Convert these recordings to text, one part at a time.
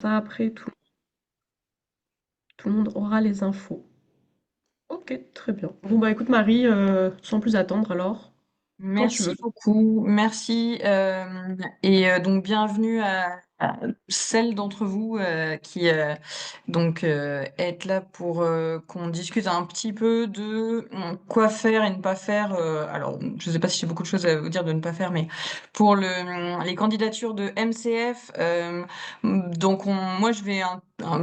ça après, tout le monde aura les infos. Ok, très bien. Bon bah écoute Marie, sans plus attendre alors, quand tu veux. Merci beaucoup, merci. Donc bienvenue à celles d'entre vous qui êtes là pour qu'on discute un petit peu de quoi faire et ne pas faire. Alors, je ne sais pas si j'ai beaucoup de choses à vous dire de ne pas faire, mais pour les candidatures de MCF, moi je vais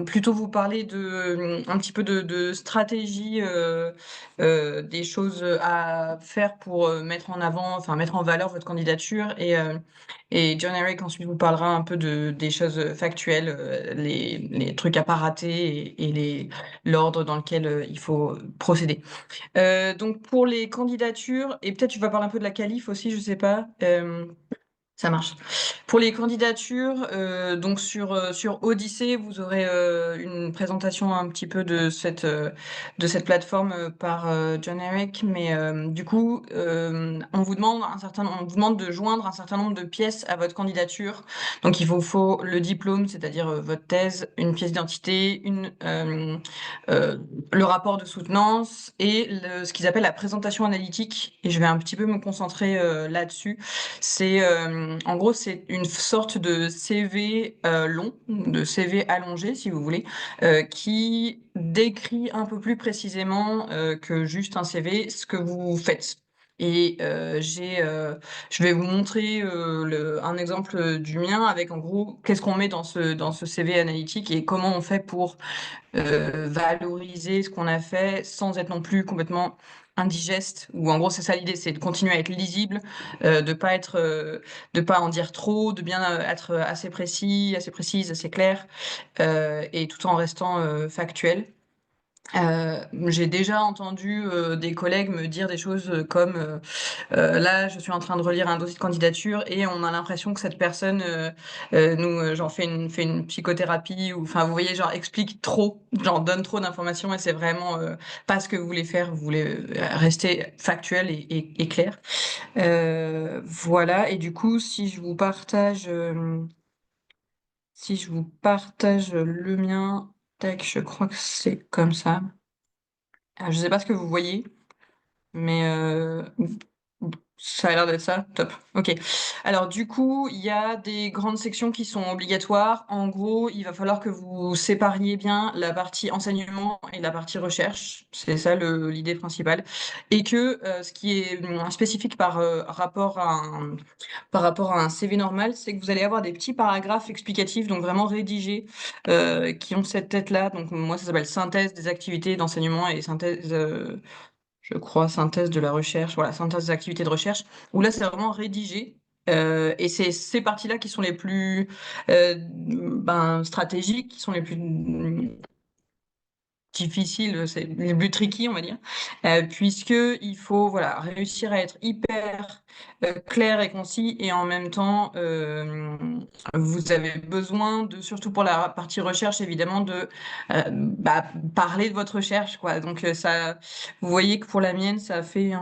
plutôt vous parler de un petit peu de stratégie. Des choses à faire pour mettre en avant, enfin mettre en valeur votre candidature. Et John Eric ensuite vous parlera un peu des choses factuelles, les trucs à pas rater l'ordre dans lequel il faut procéder. Donc pour les candidatures, et peut-être tu vas parler un peu de la qualif aussi, je sais pas. Ça marche. Pour les candidatures, donc sur Odyssée, vous aurez une présentation un petit peu de cette plateforme par John Eric, mais du coup, on vous demande de joindre un certain nombre de pièces à votre candidature. Donc il vous faut le diplôme, c'est-à-dire votre thèse, une pièce d'identité, le rapport de soutenance et ce qu'ils appellent la présentation analytique. Et je vais un petit peu me concentrer là-dessus. En gros, c'est une sorte de CV long, de CV allongé, si vous voulez, qui décrit un peu plus précisément que juste un CV ce que vous faites. Et je vais vous montrer un exemple du mien avec en gros qu'est-ce qu'on met dans ce CV analytique et comment on fait pour valoriser ce qu'on a fait sans être non plus complètement indigeste. Ou en gros, c'est ça l'idée, c'est de continuer à être lisible, de pas en dire trop, de bien être assez précis, assez précise, assez clair, et tout en restant factuel. J'ai déjà entendu des collègues me dire des choses comme là, je suis en train de relire un dossier de candidature et on a l'impression que cette personne genre fait une psychothérapie ou enfin vous voyez genre explique trop, genre donne trop d'informations et c'est vraiment pas ce que vous voulez faire. Vous voulez rester factuel et clair. Voilà. Et du coup, si je vous partage le mien, tac, je crois que c'est comme ça. Je sais pas ce que vous voyez. Mais ça a l'air d'être ça, top. Ok. Alors du coup, il y a des grandes sections qui sont obligatoires. En gros, il va falloir que vous sépariez bien la partie enseignement et la partie recherche. C'est ça l'idée principale. Et que ce qui est spécifique par rapport à un CV normal, c'est que vous allez avoir des petits paragraphes explicatifs, donc vraiment rédigés, qui ont cette tête-là. Donc moi, ça s'appelle synthèse des activités d'enseignement et synthèse je crois, synthèse de la recherche, voilà, synthèse des activités de recherche, où là, c'est vraiment rédigé. Et c'est ces parties-là qui sont les plus stratégiques, qui sont les plus difficiles, c'est les plus tricky, on va dire, puisque il faut voilà réussir à être hyper clair et concis et en même temps vous avez besoin de surtout pour la partie recherche évidemment de parler de votre recherche quoi. Donc ça vous voyez que pour la mienne ça fait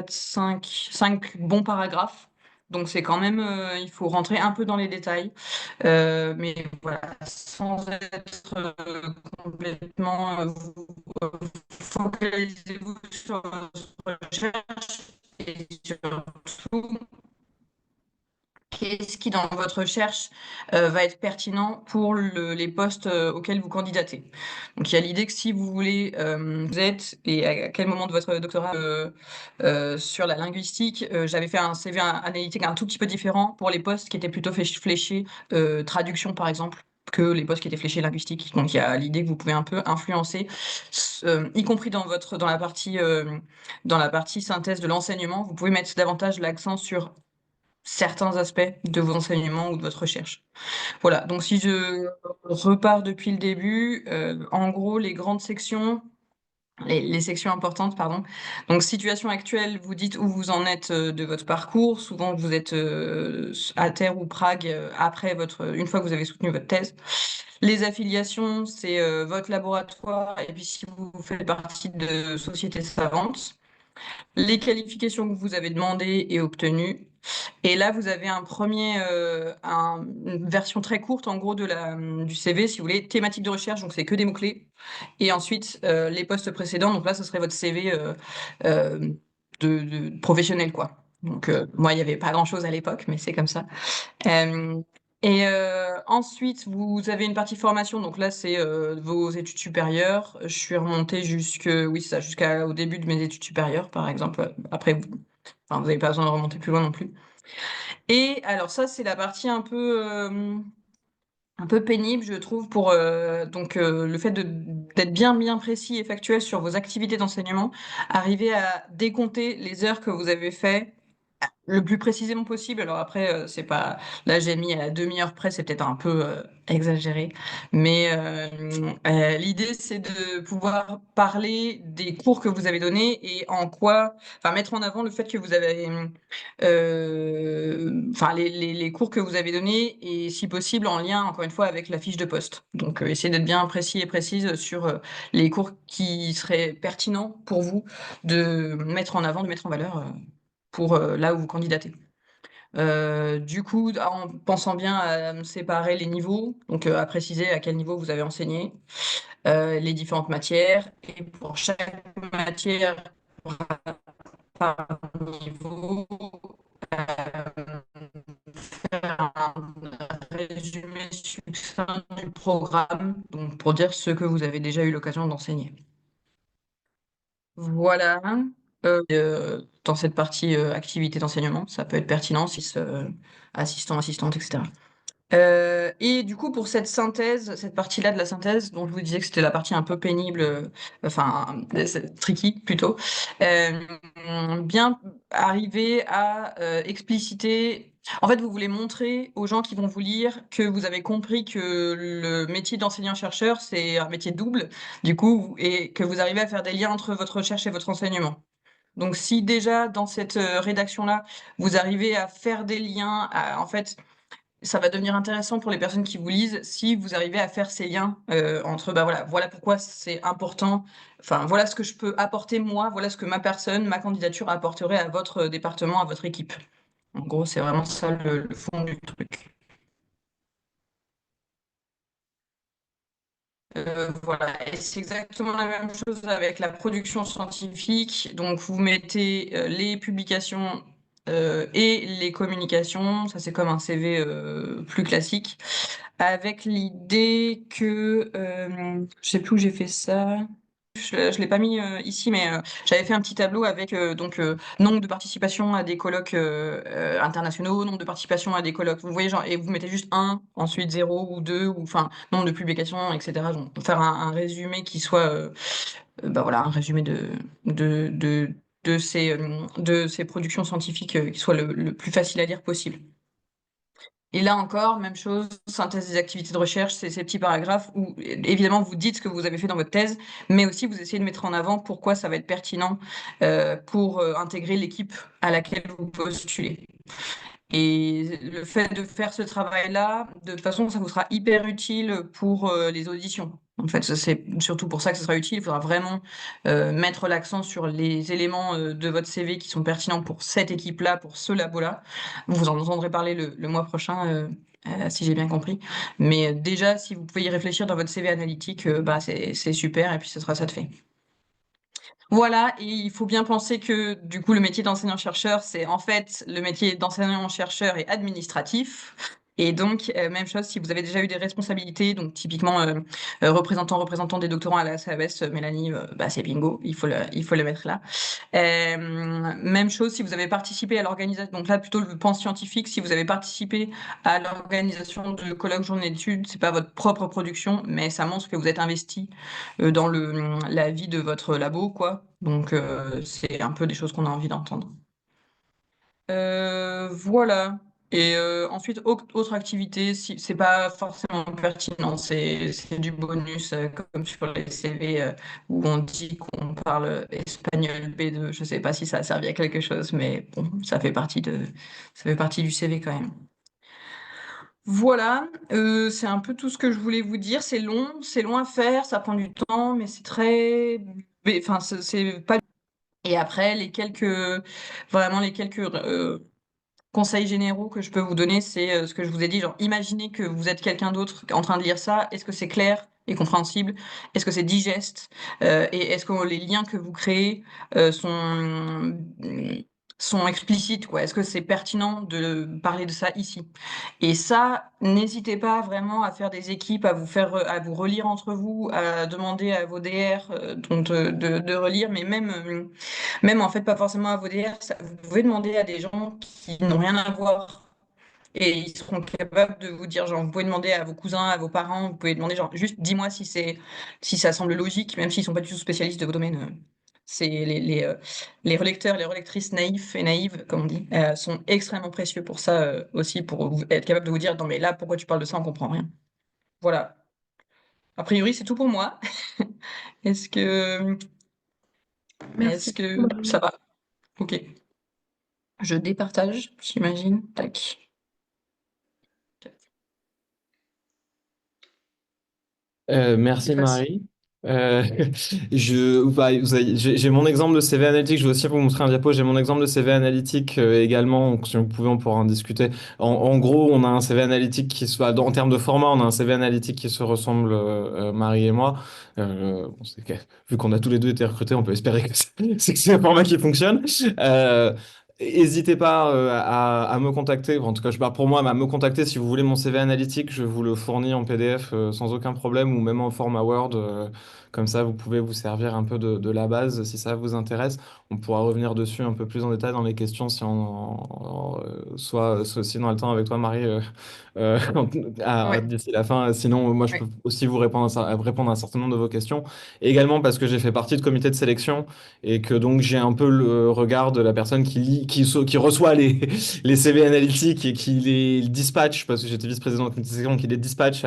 5 bons paragraphes. Donc c'est quand même il faut rentrer un peu dans les détails. Mais voilà, sans être complètement, focalisez-vous sur votre recherche et surtout, qu'est-ce qui dans votre recherche va être pertinent pour les postes auxquels vous candidatez. Donc il y a l'idée que si vous voulez, vous êtes et à quel moment de votre doctorat sur la linguistique, j'avais fait un CV analytique un tout petit peu différent pour les postes qui étaient plutôt fléchés traduction par exemple que les postes qui étaient fléchés linguistique. Donc il y a l'idée que vous pouvez un peu influencer, y compris dans la partie synthèse de l'enseignement, vous pouvez mettre davantage l'accent sur certains aspects de vos enseignements ou de votre recherche. Voilà, donc si je repars depuis le début, en gros, les grandes sections, les sections importantes, pardon. Donc, situation actuelle, vous dites où vous en êtes de votre parcours. Souvent, vous êtes à Terre ou Prague une fois que vous avez soutenu votre thèse. Les affiliations, c'est votre laboratoire et puis si vous faites partie de sociétés savantes. Les qualifications que vous avez demandées et obtenues, Et là, vous avez une version très courte, en gros, du CV, si vous voulez, thématique de recherche, donc c'est que des mots-clés. Et ensuite, les postes précédents, donc là, ce serait votre CV euh, de professionnel, quoi. Donc, moi, il n'y avait pas grand-chose à l'époque, mais c'est comme ça. Euh, Ensuite, vous avez une partie formation, donc là, c'est vos études supérieures. Je suis remontée oui, c'est ça, jusqu'au début de mes études supérieures, par exemple. Après, enfin, vous n'avez pas besoin de remonter plus loin non plus. Et alors ça, c'est la partie un peu pénible, je trouve, pour le fait d'être bien précis et factuel sur vos activités d'enseignement, arriver à décompter les heures que vous avez fait le plus précisément possible. Alors après, c'est pas. Là, j'ai mis à la demi-heure près, c'est peut-être un peu exagéré. Mais l'idée, c'est de pouvoir parler des cours que vous avez donnés et en quoi. Enfin, mettre en avant le fait que vous avez. Enfin, les cours que vous avez donnés et, si possible, en lien, encore une fois, avec la fiche de poste. Donc, essayez d'être bien précis et précise sur les cours qui seraient pertinents pour vous de mettre en avant, de mettre en valeur. Pour là où vous candidatez. Du coup, en pensant bien à séparer les niveaux, donc à préciser à quel niveau vous avez enseigné, les différentes matières, et pour chaque matière par niveau, euh, faire un résumé succinct du programme, donc pour dire ce que vous avez déjà eu l'occasion d'enseigner. Voilà. Dans cette partie activité d'enseignement, ça peut être pertinent si assistant, assistante, etc. Et du coup, pour cette synthèse, cette partie-là de la synthèse, dont je vous disais que c'était la partie un peu pénible, enfin, c'est tricky plutôt, euh, bien arriver à expliciter. En fait, vous voulez montrer aux gens qui vont vous lire que vous avez compris que le métier d'enseignant-chercheur, c'est un métier double, du coup, et que vous arrivez à faire des liens entre votre recherche et votre enseignement. Donc, si déjà dans cette rédaction-là, vous arrivez à faire des liens, en fait, ça va devenir intéressant pour les personnes qui vous lisent si vous arrivez à faire ces liens entre, bah voilà pourquoi c'est important, enfin voilà ce que je peux apporter moi, voilà ce que ma personne, ma candidature apporterait à votre département, à votre équipe. En gros, c'est vraiment ça le fond du truc. Voilà, et c'est exactement la même chose avec la production scientifique. Donc, vous mettez les publications et les communications, ça c'est comme un CV plus classique, avec l'idée que, je sais plus où j'ai fait ça. Je l'ai pas mis ici, mais j'avais fait un petit tableau avec nombre de participations à des colloques internationaux, nombre de participations à des colloques. Vous voyez, genre, et vous mettez juste un, ensuite zéro ou deux, ou enfin nombre de publications, etc. Donc, pour faire un résumé qui soit, bah voilà, un résumé de, de, de ces productions scientifiques qui soit le plus facile à lire possible. Et là encore, même chose, synthèse des activités de recherche, c'est ces petits paragraphes où, évidemment, vous dites ce que vous avez fait dans votre thèse, mais aussi vous essayez de mettre en avant pourquoi ça va être pertinent pour intégrer l'équipe à laquelle vous postulez. Et le fait de faire ce travail-là, de toute façon, ça vous sera hyper utile pour les auditions. En fait, c'est surtout pour ça que ce sera utile. Il faudra vraiment mettre l'accent sur les éléments de votre CV qui sont pertinents pour cette équipe-là, pour ce labo-là. Vous en entendrez parler le mois prochain, si j'ai bien compris. Mais déjà, si vous pouvez y réfléchir dans votre CV analytique, bah, c'est super, et puis ce sera ça de fait. Voilà, et il faut bien penser que du coup le métier d'enseignant-chercheur, c'est en fait le métier d'enseignant-chercheur et administratif. Et donc, même chose, si vous avez déjà eu des responsabilités, donc typiquement représentant des doctorants à la SAES, Mélanie, bah, c'est bingo, il faut le mettre là. Même chose si vous avez participé à l'organisation, donc là plutôt le pan scientifique, si vous avez participé à l'organisation de colloques, journées d'études, c'est pas votre propre production, mais ça montre que vous êtes investi dans la vie de votre labo, quoi. Donc c'est un peu des choses qu'on a envie d'entendre. Voilà. Et ensuite, autre activité, si c'est pas forcément pertinent, c'est du bonus, comme sur les CV où on dit qu'on parle espagnol B2. Je sais pas si ça a servi à quelque chose, mais bon, ça fait partie du CV quand même. Voilà, c'est un peu tout ce que je voulais vous dire. C'est long à faire, ça prend du temps, mais c'est très, mais, enfin, c'est pas. Et après, vraiment les quelques conseils généraux que je peux vous donner, c'est ce que je vous ai dit, genre imaginez que vous êtes quelqu'un d'autre en train de lire ça, est-ce que c'est clair et compréhensible? Est-ce que c'est digeste? Et est-ce que les liens que vous créez sont explicites, quoi? Est-ce que c'est pertinent de parler de ça ici? Et ça, n'hésitez pas vraiment à faire des équipes, à vous relire entre vous, à demander à vos DR donc de relire, mais même en fait pas forcément à vos DR, vous pouvez demander à des gens qui n'ont rien à voir et ils seront capables de vous dire, genre, vous pouvez demander à vos cousins, à vos parents, vous pouvez demander, genre, juste dis-moi si ça semble logique, même s'ils sont pas du tout spécialistes de vos domaines. C'est les relecteurs, les relectrices naïfs et naïves, comme on dit, sont extrêmement précieux pour ça aussi, pour être capable de vous dire, non mais là, pourquoi tu parles de ça, on comprend rien. Voilà. A priori, c'est tout pour moi. Est-ce que, Merci est-ce beaucoup, que Marie. ça va? Ok. Je départage, j'imagine. Tac. C'est Merci facile. Marie. Euh, j'ai mon exemple de CV analytique. Je vais aussi vous montrer un diapo. J'ai mon exemple de CV analytique également. Donc, si vous pouvez, on pourra en discuter. En gros, on a un CV analytique en termes de format, on a un CV analytique qui se ressemble, Marie et moi. Vu qu'on a tous les deux été recrutés, on peut espérer que c'est un format qui fonctionne. Euh, N'hésitez pas à me contacter. En tout cas, je parle pour moi, mais à me contacter si vous voulez mon CV analytique. Je vous le fournis en PDF sans aucun problème ou même en format Word. Comme ça, vous pouvez vous servir un peu de la base si ça vous intéresse. On pourra revenir dessus un peu plus en détail dans les questions si soit si on a le temps avec toi, Marie, euh, Ouais, d'ici la fin. Sinon, moi, je peux ouais, aussi vous répondre à un certain nombre de vos questions. Et également parce que j'ai fait partie de comité de sélection et que donc j'ai un peu le regard de la personne qui lit, qui reçoit les CV analytiques et qui les dispatche, parce que j'étais vice-président de la comité de sélection, qui les dispatche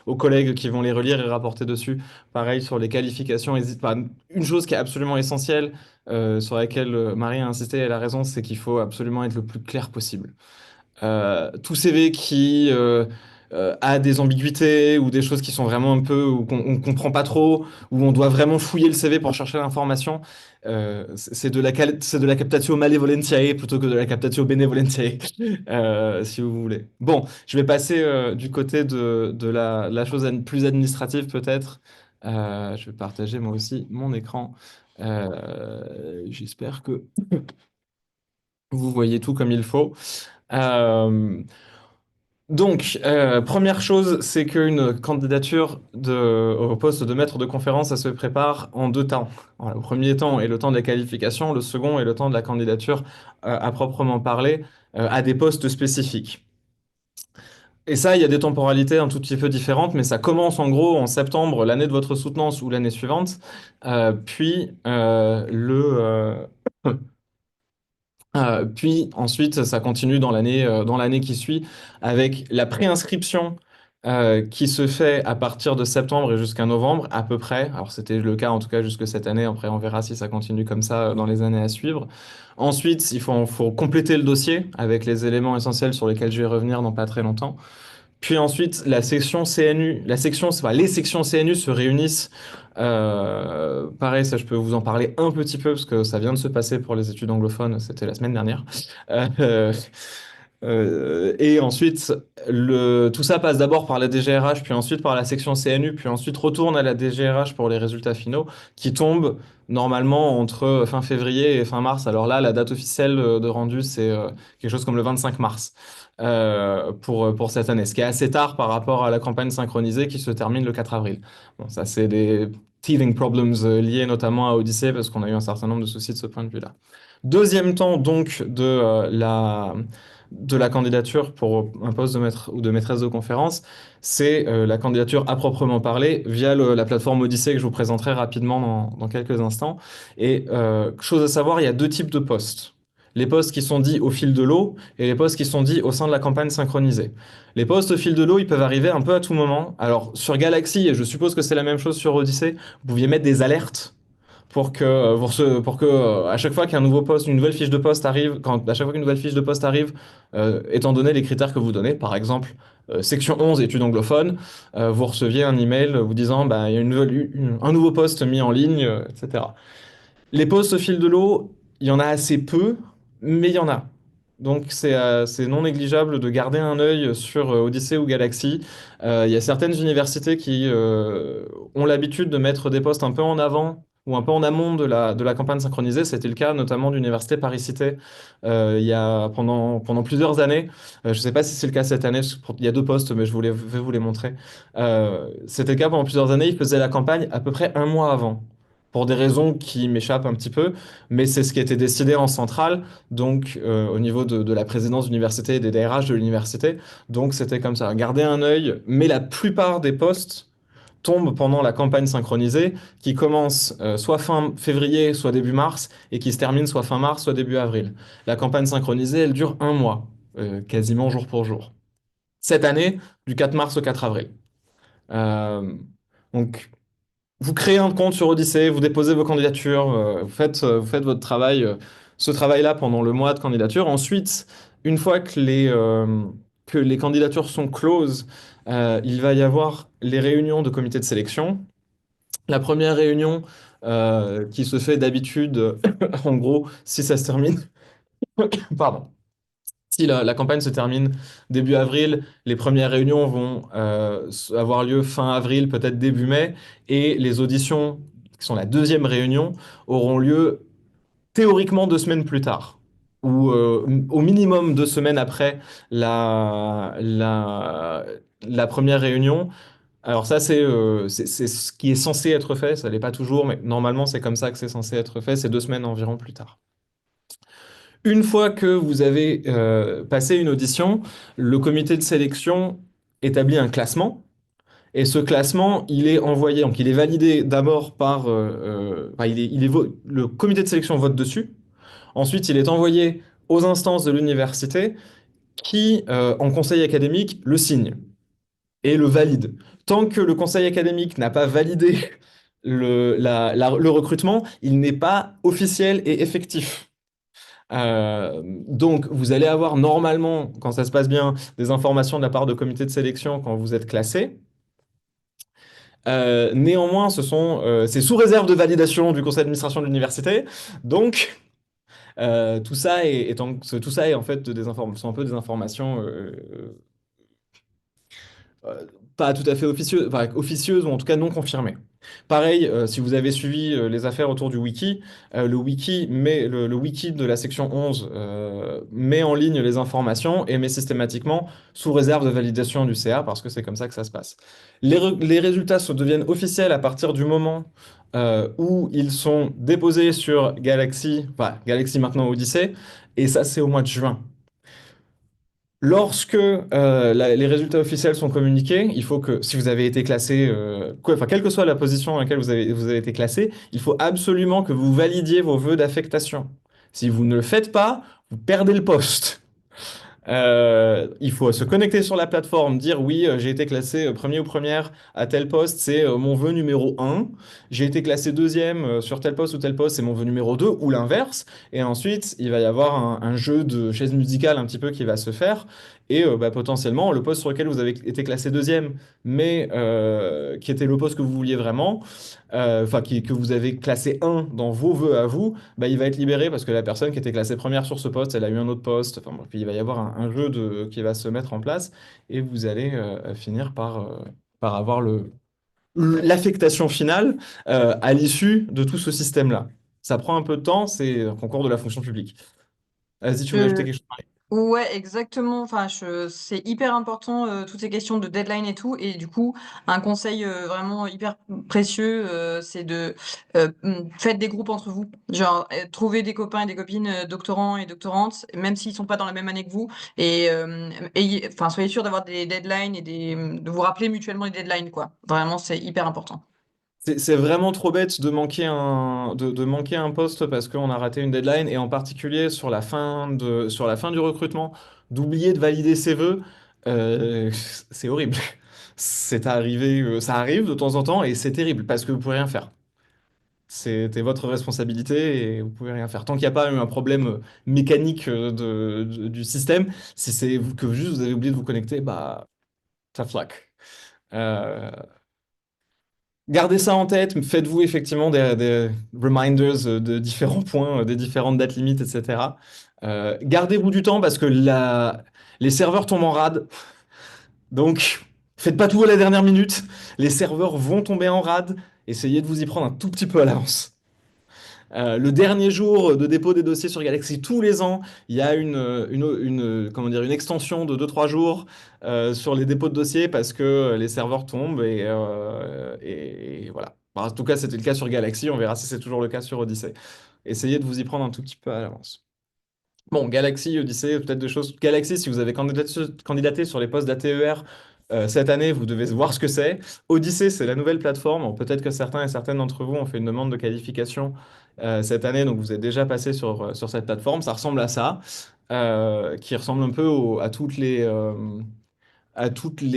aux collègues qui vont les relire et rapporter dessus. Pareil sur les qualifications, hésite pas. Une chose qui est absolument essentielle, sur laquelle Marie a insisté, elle a raison, c'est qu'il faut absolument être le plus clair possible. Tout CV qui a des ambiguïtés ou des choses qui sont vraiment un peu ou qu'on on comprend pas trop, où on doit vraiment fouiller le CV pour chercher l'information, c'est de la captatio malevolentiae plutôt que de la captatio benevolentiae, si vous voulez. Bon, je vais passer du côté de la chose plus administrative peut-être. Je vais partager moi aussi mon écran. J'espère que vous voyez tout comme il faut. Euh, Première chose, c'est qu'une candidature au poste de maître de conférence, ça se prépare en deux temps. Voilà, le premier temps est le temps de la qualification, le second est le temps de la candidature à proprement parler à des postes spécifiques. Et ça, il y a des temporalités un tout petit peu différentes, mais ça commence en gros en septembre, l'année de votre soutenance ou l'année suivante, puis ensuite, ça continue dans l'année qui suit avec la préinscription qui se fait à partir de septembre et jusqu'à novembre à peu près. Alors c'était le cas en tout cas jusque cette année. Après, on verra si ça continue comme ça dans les années à suivre. Ensuite, faut compléter le dossier avec les éléments essentiels sur lesquels je vais revenir dans pas très longtemps. Puis ensuite, la section CNU, les sections CNU se réunissent. Pareil, ça, je peux vous en parler un petit peu parce que ça vient de se passer pour les études anglophones. C'était la semaine dernière. Euh, et ensuite, tout ça passe d'abord par la DGRH, puis ensuite par la section CNU, puis ensuite retourne à la DGRH pour les résultats finaux, qui tombent normalement entre fin février et fin mars. Alors là, la date officielle de rendu, c'est quelque chose comme le 25 mars pour cette année, ce qui est assez tard par rapport à la campagne synchronisée qui se termine le 4 avril. Bon, ça, c'est des teething problems liés notamment à Odyssey, parce qu'on a eu un certain nombre de soucis de ce point de vue-là. Deuxième temps, donc, de la candidature pour un poste de maître ou de maîtresse de conférence, c'est la candidature à proprement parler via la plateforme Odyssée que je vous présenterai rapidement dans quelques instants. Et chose à savoir, il y a deux types de postes. Les postes qui sont dits au fil de l'eau et les postes qui sont dits au sein de la campagne synchronisée. Les postes au fil de l'eau, ils peuvent arriver un peu à tout moment. Alors sur Galaxy, et je suppose que c'est la même chose sur Odyssey, vous pouviez mettre des alertes pour que à chaque fois qu'un nouveau poste, une nouvelle fiche de poste arrive, à chaque fois qu'une nouvelle fiche de poste arrive, étant donné les critères que vous donnez, par exemple, section 11, études anglophones, vous receviez un email vous disant, bah, il y a un nouveau poste mis en ligne, etc. Les postes au fil de l'eau, il y en a assez peu, mais il y en a. Donc c'est non négligeable de garder un œil sur Odyssey ou Galaxy. Il y a certaines universités qui ont l'habitude de mettre des postes un peu en avant ou un peu en amont de la campagne synchronisée. C'était le cas notamment de l'université Paris-Cité il y a pendant plusieurs années. Je ne sais pas si c'est le cas cette année, parce que il y a deux postes, mais vais vous les montrer. C'était le cas pendant plusieurs années. Ils faisaient la campagne à peu près un mois avant. Pour des raisons qui m'échappent un petit peu, mais c'est ce qui était décidé en centrale donc au niveau de la présidence d'université et des DRH de l'université. Donc c'était comme ça, garder un œil, mais la plupart des postes tombent pendant la campagne synchronisée qui commence soit fin février, soit début mars, et qui se termine soit fin mars, soit début avril. La campagne synchronisée, elle dure un mois, quasiment jour pour jour. Cette année, du 4 mars au 4 avril. Euh, donc vous créez un compte sur Odyssey, vous déposez vos candidatures, vous faites votre travail, ce travail-là pendant le mois de candidature. Ensuite, une fois que les candidatures sont closes, il va y avoir les réunions de comité de sélection. La première réunion qui se fait d'habitude, en gros, si ça se termine, pardon. Si la campagne se termine début avril, les premières réunions vont avoir lieu fin avril, peut-être début mai, et les auditions, qui sont la deuxième réunion, auront lieu théoriquement 2 semaines plus tard, ou au minimum 2 semaines après la, la, la première réunion. Alors ça, c'est ce qui est censé être fait, ça l'est pas toujours, mais normalement c'est comme ça que c'est censé être fait, c'est 2 semaines environ plus tard. Une fois que vous avez passé une audition, le comité de sélection établit un classement. Et ce classement, il est envoyé, donc il est validé d'abord par, enfin, le comité de sélection vote dessus. Ensuite, il est envoyé aux instances de l'université qui, en conseil académique, le signent et le valident. Tant que le conseil académique n'a pas validé le recrutement, il n'est pas officiel et effectif. Donc, vous allez avoir normalement, quand ça se passe bien, des informations de la part de comité de sélection quand vous êtes classé. Néanmoins, c'est sous réserve de validation du conseil d'administration de l'université. Donc, tout ça est en fait sont un peu des informations euh, pas tout à fait officieuses, enfin, officieuses ou en tout cas non confirmées. Pareil, si vous avez suivi les affaires autour du wiki, le wiki de la section 11 met en ligne les informations et met systématiquement sous réserve de validation du CA parce que c'est comme ça que ça se passe. Les résultats deviennent officiels à partir du moment où ils sont déposés sur Galaxy, enfin Galaxy maintenant Odyssey, et ça c'est au mois de juin. Lorsque les résultats officiels sont communiqués, il faut que, si vous avez été classé, enfin, quelle que soit la position dans laquelle vous avez été classé, il faut absolument que vous validiez vos vœux d'affectation. Si vous ne le faites pas, vous perdez le poste. Il faut se connecter sur la plateforme, dire oui, j'ai été classé premier ou première à tel poste, c'est mon vœu numéro 1. J'ai été classé deuxième sur tel poste ou tel poste, c'est mon vœu numéro 2 ou l'inverse. Et ensuite, il va y avoir un jeu de chaises musicales un petit peu qui va se faire. Et bah, potentiellement, le poste sur lequel vous avez été classé deuxième, mais qui était le poste que vous vouliez vraiment, enfin que vous avez classé un dans vos vœux à vous, bah, il va être libéré parce que la personne qui était classée première sur ce poste, elle a eu un autre poste. Enfin, bon, puis il va y avoir un jeu qui va se mettre en place et vous allez finir par avoir l'affectation finale à l'issue de tout ce système-là. Ça prend un peu de temps, c'est un concours de la fonction publique. Vas-y, tu voulais ajouter quelque chose? Ouais, exactement. Enfin, c'est hyper important, toutes ces questions de deadline et tout. Et du coup, un conseil vraiment hyper précieux, c'est faites des groupes entre vous. Genre, trouvez des copains et des copines doctorants et doctorantes, même s'ils sont pas dans la même année que vous. Et enfin, soyez sûr d'avoir des deadlines et de vous rappeler mutuellement les deadlines, quoi. Vraiment, c'est hyper important. C'est vraiment trop bête de de manquer un poste parce qu'on a raté une deadline et en particulier sur la fin du recrutement, d'oublier de valider ses vœux, c'est horrible. C'est arrivé, ça arrive de temps en temps et c'est terrible parce que vous pouvez rien faire. C'était votre responsabilité et vous pouvez rien faire. Tant qu'il n'y a pas eu un problème mécanique du système, si que juste vous avez oublié de vous connecter, bah, tough luck. Euh, Gardez ça en tête, faites-vous effectivement des reminders de différents points, des différentes dates limites, etc. Gardez-vous du temps parce que les serveurs tombent en rade, donc faites pas tout à la dernière minute. Les serveurs vont tomber en rade, essayez de vous y prendre un tout petit peu à l'avance. Le dernier jour de dépôt des dossiers sur Galaxy, tous les ans, il y a comment dire, une extension de 2-3 jours sur les dépôts de dossiers parce que les serveurs tombent et voilà. Enfin, en tout cas, c'était le cas sur Galaxy, on verra si c'est toujours le cas sur Odyssey. Essayez de vous y prendre un tout petit peu à l'avance. Bon, Galaxy, Odyssey, peut-être des choses. Galaxy, si vous avez candidaté sur les postes d'ATER cette année, vous devez voir ce que c'est. Odyssey, c'est la nouvelle plateforme. Bon, peut-être que certains et certaines d'entre vous ont fait une demande de qualification cette année, donc vous êtes déjà passé sur cette plateforme. Ça ressemble à ça, qui ressemble un peu à toutes les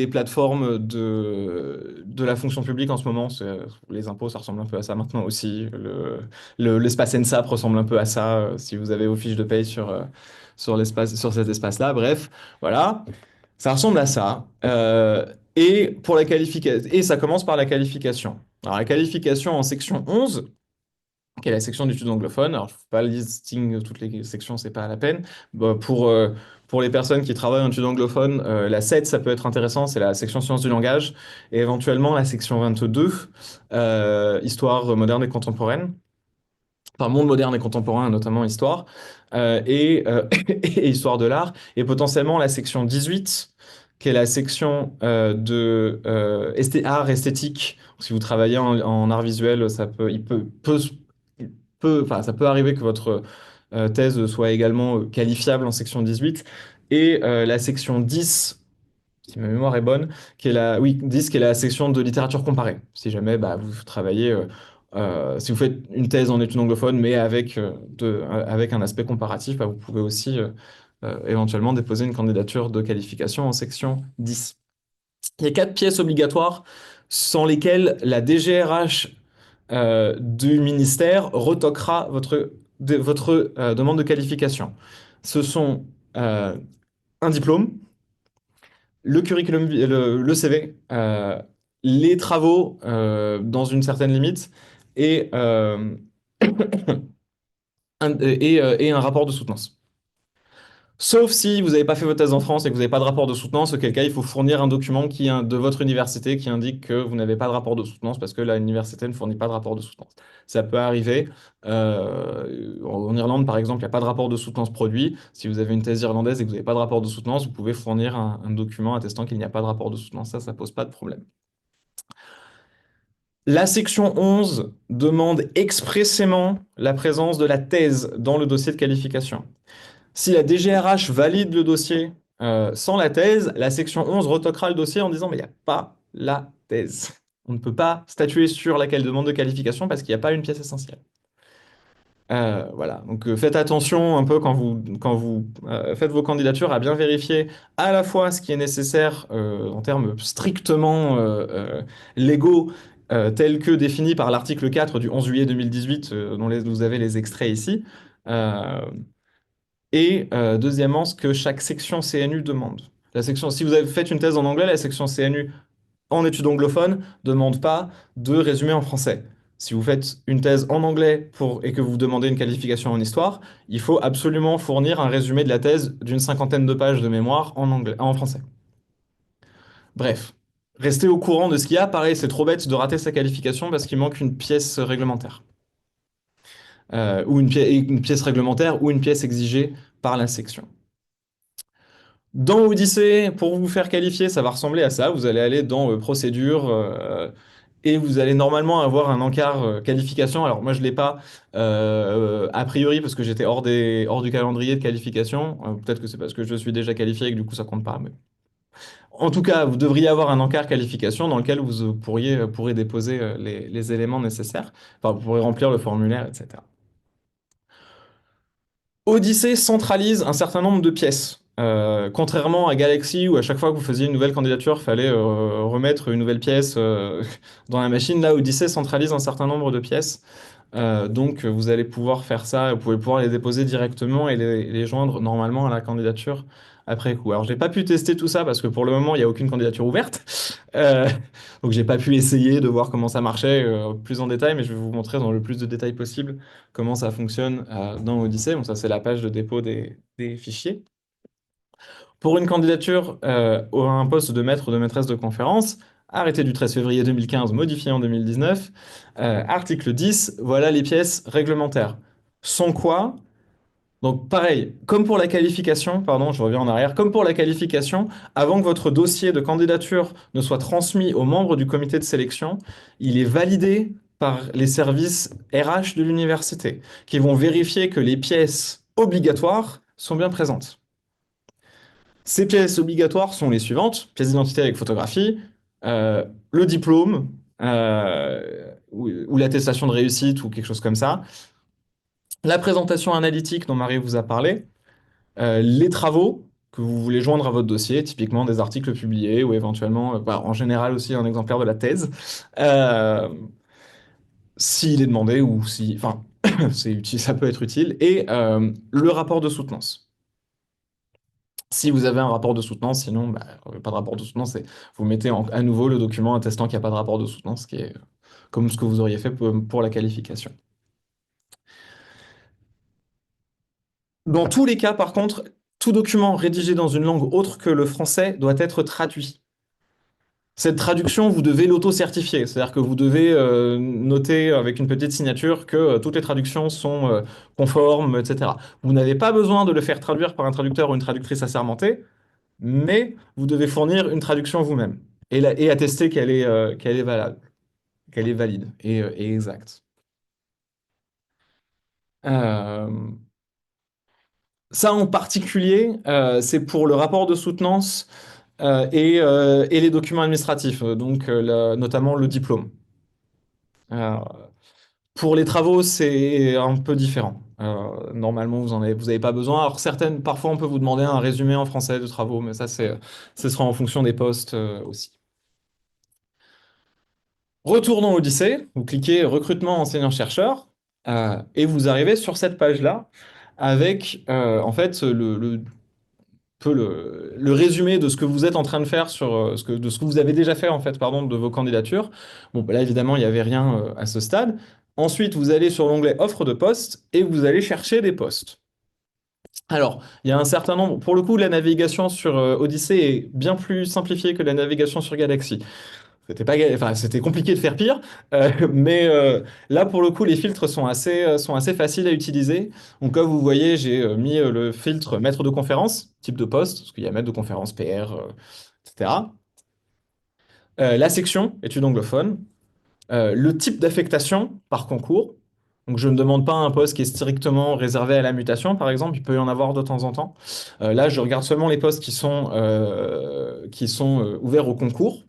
plateformes de la fonction publique en ce moment. Les impôts, ça ressemble un peu à ça maintenant aussi. L'espace NSAP ressemble un peu à ça, si vous avez vos fiches de paye sur cet espace-là. Bref, voilà. Ça ressemble à ça. Et pour la qualification, et ça commence par la qualification. Alors, la qualification en section 11, qui est la section d'études anglophones. Alors, je ne fais pas le listing de toutes les sections, c'est pas à la peine. Bon, pour les personnes qui travaillent en études anglophones, la 7, ça peut être intéressant, c'est la section sciences du langage, et éventuellement la section 22, histoire moderne et contemporaine. Enfin, monde moderne et contemporain, notamment histoire, et histoire de l'art, et potentiellement la section 18, qui est la section art esthétique. Si vous travaillez en art visuel, enfin, ça peut arriver que votre thèse soit également qualifiable en section 18. Et la section 10, si ma mémoire est bonne, oui, 10, qui est la section de littérature comparée. Si jamais bah, vous travaillez, si vous faites une thèse en études anglophones, mais avec un aspect comparatif, bah, vous pouvez aussi éventuellement déposer une candidature de qualification en section 10. Il y a 4 pièces obligatoires sans lesquelles la DGRH du ministère retoquera votre demande de qualification. Ce sont un diplôme, le curriculum, le CV, les travaux dans une certaine limite et, et un rapport de soutenance. Sauf si vous n'avez pas fait votre thèse en France et que vous n'avez pas de rapport de soutenance, auquel cas il faut fournir un document de votre université qui indique que vous n'avez pas de rapport de soutenance parce que l'université ne fournit pas de rapport de soutenance. Ça peut arriver. En Irlande, par exemple, il n'y a pas de rapport de soutenance produit. Si vous avez une thèse irlandaise et que vous n'avez pas de rapport de soutenance, vous pouvez fournir un document attestant qu'il n'y a pas de rapport de soutenance. Ça pose pas de problème. La section 11 demande expressément la présence de la thèse dans le dossier de qualification. Si la DGRH valide le dossier sans la thèse, la section 11 retoquera le dossier en disant mais il n'y a pas la thèse. On ne peut pas statuer sur laquelle demande de qualification parce qu'il n'y a pas une pièce essentielle. Voilà, donc faites attention un peu quand vous faites vos candidatures à bien vérifier à la fois ce qui est nécessaire en termes strictement légaux, tels que définis par l'article 4 du 11 juillet 2018, dont vous avez les extraits ici. Euh, et deuxièmement, ce que chaque section CNU demande. Si vous avez fait une thèse en anglais, la section CNU en études anglophones demande pas de résumé en français. Si vous faites une thèse en anglais et que vous demandez une qualification en histoire, il faut absolument fournir un résumé de la thèse d'une 50aine de pages de mémoire en français. Bref, restez au courant de ce qu'il y a. Pareil, c'est trop bête de rater sa qualification parce qu'il manque une pièce réglementaire. Ou une pièce réglementaire ou une pièce exigée par la section. Dans Odyssey, pour vous faire qualifier, ça va ressembler à ça. Vous allez aller dans procédure et vous allez normalement avoir un encart qualification. Alors moi, je ne l'ai pas a priori parce que j'étais hors du calendrier de qualification. Peut-être que c'est parce que je suis déjà qualifié et que du coup, ça compte pas. Mais... En tout cas, vous devriez avoir un encart qualification dans lequel vous pourrez déposer les éléments nécessaires. Enfin, vous pourrez remplir le formulaire, etc. Odyssey centralise un certain nombre de pièces. Contrairement à Galaxy, où à chaque fois que vous faisiez une nouvelle candidature, il fallait remettre une nouvelle pièce dans la machine, là, Odyssey centralise un certain nombre de pièces. Donc, vous allez pouvoir faire ça, vous pouvez pouvoir les déposer directement et les joindre normalement à la candidature après coup. Alors, j'ai pas pu tester tout ça parce que pour le moment, il n'y a aucune candidature ouverte. Euh, donc, j'ai pas pu essayer de voir comment ça marchait plus en détail, mais je vais vous montrer dans le plus de détails possible comment ça fonctionne dans Odyssey. Donc, ça, c'est la page de dépôt des fichiers. Pour une candidature à un poste de maître ou de maîtresse de conférence, arrêté du 13 février 2015, modifié en 2019, article 10, voilà les pièces réglementaires. Sont quoi? Donc pareil, comme pour la qualification, pardon, je reviens en arrière, comme pour la qualification, avant que votre dossier de candidature ne soit transmis aux membres du comité de sélection, il est validé par les services RH de l'université, qui vont vérifier que les pièces obligatoires sont bien présentes. Ces pièces obligatoires sont les suivantes, pièce d'identité avec photographie, le diplôme, ou l'attestation de réussite, ou quelque chose comme ça, la présentation analytique dont Marie vous a parlé, les travaux que vous voulez joindre à votre dossier, typiquement des articles publiés ou éventuellement, en général aussi un exemplaire de la thèse, euh, s'il est demandé ou si, enfin, c'est utile, ça peut être utile, et le rapport de soutenance. Si vous avez un rapport de soutenance, sinon, bah, pas de rapport de soutenance, vous mettez à nouveau le document attestant qu'il n'y a pas de rapport de soutenance, qui est comme ce que vous auriez fait pour la qualification. Dans tous les cas, par contre, tout document rédigé dans une langue autre que le français doit être traduit. Cette traduction, vous devez l'auto-certifier, c'est-à-dire que vous devez noter avec une petite signature que toutes les traductions sont conformes, etc. Vous n'avez pas besoin de le faire traduire par un traducteur ou une traductrice assermentée, mais vous devez fournir une traduction vous-même et attester qu'elle est valable, qu'elle est valide et exacte. Euh, Ça en particulier, c'est pour le rapport de soutenance et les documents administratifs, donc notamment le diplôme. Euh, pour les travaux, c'est un peu différent. Normalement, vous avez pas besoin. Alors parfois, on peut vous demander un résumé en français de travaux, mais ça, ce sera en fonction des postes aussi. Retournons au Odyssée, vous cliquez recrutement enseignant-chercheur et vous arrivez sur cette page-là avec en fait le résumé de ce que vous êtes en train de faire sur de ce que vous avez déjà fait en fait pardon de vos candidatures. Bon bah là évidemment il n'y avait rien à ce stade. Ensuite vous allez sur l'onglet offre de poste et vous allez chercher des postes. Alors, il y a un certain nombre. Pour le coup, la navigation sur Odyssey est bien plus simplifiée que la navigation sur Galaxy. Enfin, c'était compliqué de faire pire, mais là, pour le coup, les filtres sont assez faciles à utiliser. Donc, comme vous voyez, j'ai mis le filtre maître de conférence, type de poste, parce qu'il y a maître de conférence, PR, etc. La section, études anglophones. Le type d'affectation par concours. Donc, je ne demande pas un poste qui est strictement réservé à la mutation, par exemple. Il peut y en avoir de temps en temps. Là, je regarde seulement les postes qui sont ouverts au concours.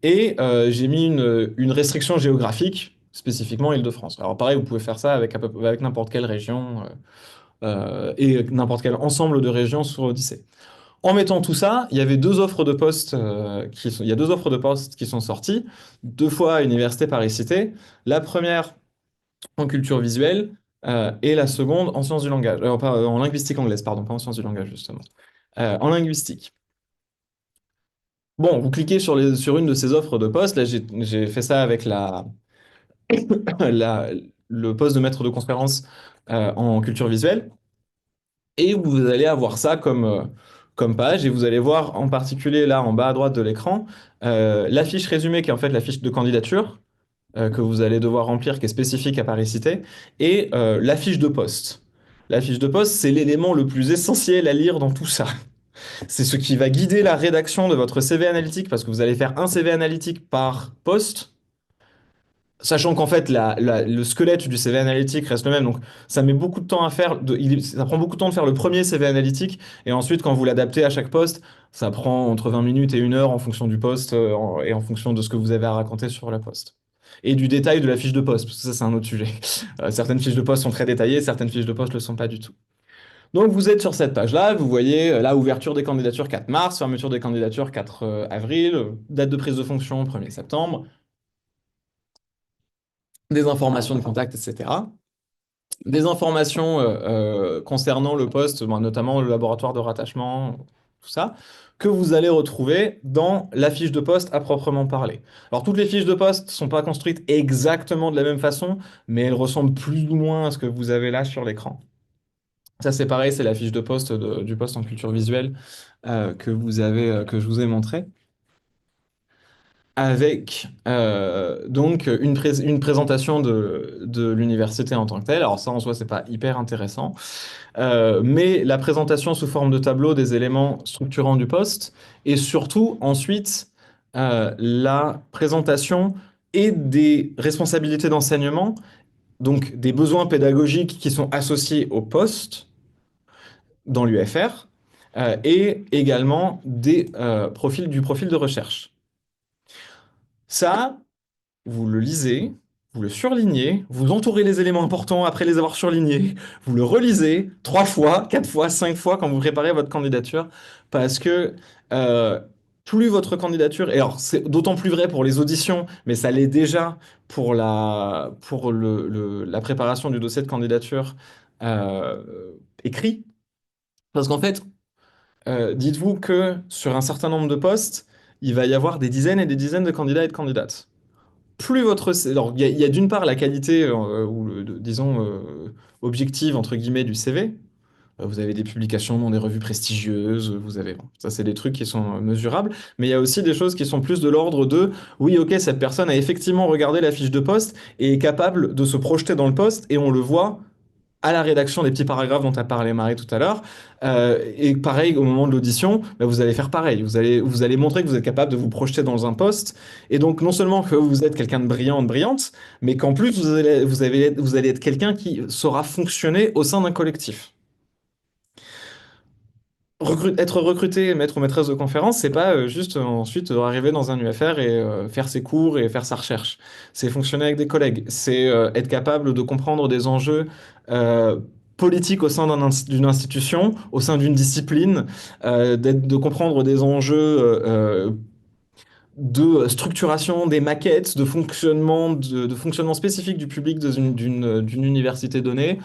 Et j'ai mis une restriction géographique, spécifiquement Île-de-France. Alors pareil, vous pouvez faire ça avec n'importe quelle région et n'importe quel ensemble de régions sur Odyssée. En mettant tout ça, il y avait deux offres de postes il y a deux offres de postes qui sont sorties, deux fois à Université Paris-Cité. La première en culture visuelle et la seconde en sciences du langage. En linguistique anglaise, pardon, pas en sciences du langage justement. En linguistique. Bon, vous cliquez sur une de ces offres de poste. Là, j'ai fait ça avec la- le poste de maître de conférence en culture visuelle. Et vous allez avoir ça comme page. Et vous allez voir en particulier là en bas à droite de l'écran la fiche résumée qui est en fait la fiche de candidature que vous allez devoir remplir qui est spécifique à Paris-Cité et la fiche de poste. La fiche de poste, c'est l'élément le plus essentiel à lire dans tout ça. C'est ce qui va guider la rédaction de votre CV analytique parce que vous allez faire un CV analytique par poste. Sachant qu'en fait, le squelette du CV analytique reste le même, donc ça met beaucoup de temps à faire. Ça prend beaucoup de temps de faire le premier CV analytique, et ensuite, quand vous l'adaptez à chaque poste, ça prend entre 20 minutes et 1 heure en fonction du poste et en fonction de ce que vous avez à raconter sur la poste. Et du détail de la fiche de poste, parce que ça, c'est un autre sujet. Certaines fiches de poste sont très détaillées, certaines fiches de poste ne le sont pas du tout. Donc, vous êtes sur cette page-là, vous voyez la ouverture des candidatures 4 mars, fermeture des candidatures 4 avril, date de prise de fonction 1er septembre, des informations de contact, etc. des informations concernant le poste, bon, notamment le laboratoire de rattachement, tout ça, que vous allez retrouver dans la fiche de poste à proprement parler. Alors, toutes les fiches de poste ne sont pas construites exactement de la même façon, mais elles ressemblent plus ou moins à ce que vous avez là sur l'écran. Ça, c'est pareil, c'est la fiche de poste du poste en culture visuelle que je vous ai montré avec donc une présentation de l'université en tant que telle. Alors ça, en soi, c'est pas hyper intéressant. Mais la présentation sous forme de tableau des éléments structurants du poste et surtout ensuite la présentation et des responsabilités d'enseignement, donc des besoins pédagogiques qui sont associés au poste dans l'UFR et également du profil de recherche. Ça, vous le lisez, vous le surlignez, vous entourez les éléments importants après les avoir surlignés, vous le relisez 3 fois, 4 fois, 5 fois quand vous préparez votre candidature, parce que euh, plus votre candidature, et alors c'est d'autant plus vrai pour les auditions, mais ça l'est déjà pour la préparation du dossier de candidature écrit, parce qu'en fait, dites-vous que sur un certain nombre de postes, il va y avoir des dizaines et des dizaines de candidats et de candidates. Plus votre... Alors, il y a d'une part la qualité, ou disons, objective, entre guillemets, du CV. Vous avez des publications dans des revues prestigieuses, vous avez... bon, ça, c'est des trucs qui sont mesurables. Mais il y a aussi des choses qui sont plus de l'ordre de, oui, ok, cette personne a effectivement regardé la fiche de poste et est capable de se projeter dans le poste, et on le voit à la rédaction des petits paragraphes dont a parlé Marie tout à l'heure. Et pareil, au moment de l'audition, bah, vous allez faire pareil. Vous allez montrer que vous êtes capable de vous projeter dans un poste. Et donc, non seulement que vous êtes quelqu'un de brillant, de brillante, mais qu'en plus, vous allez être quelqu'un qui saura fonctionner au sein d'un collectif. Être recruté maître ou maîtresse de conférence, c'est pas juste ensuite arriver dans un UFR et faire ses cours et faire sa recherche. C'est fonctionner avec des collègues. C'est être capable de comprendre des enjeux euh, politiques au sein d'une institution, au sein d'une discipline, de comprendre des enjeux de structuration des maquettes, de fonctionnement spécifique du public d'une université donnée.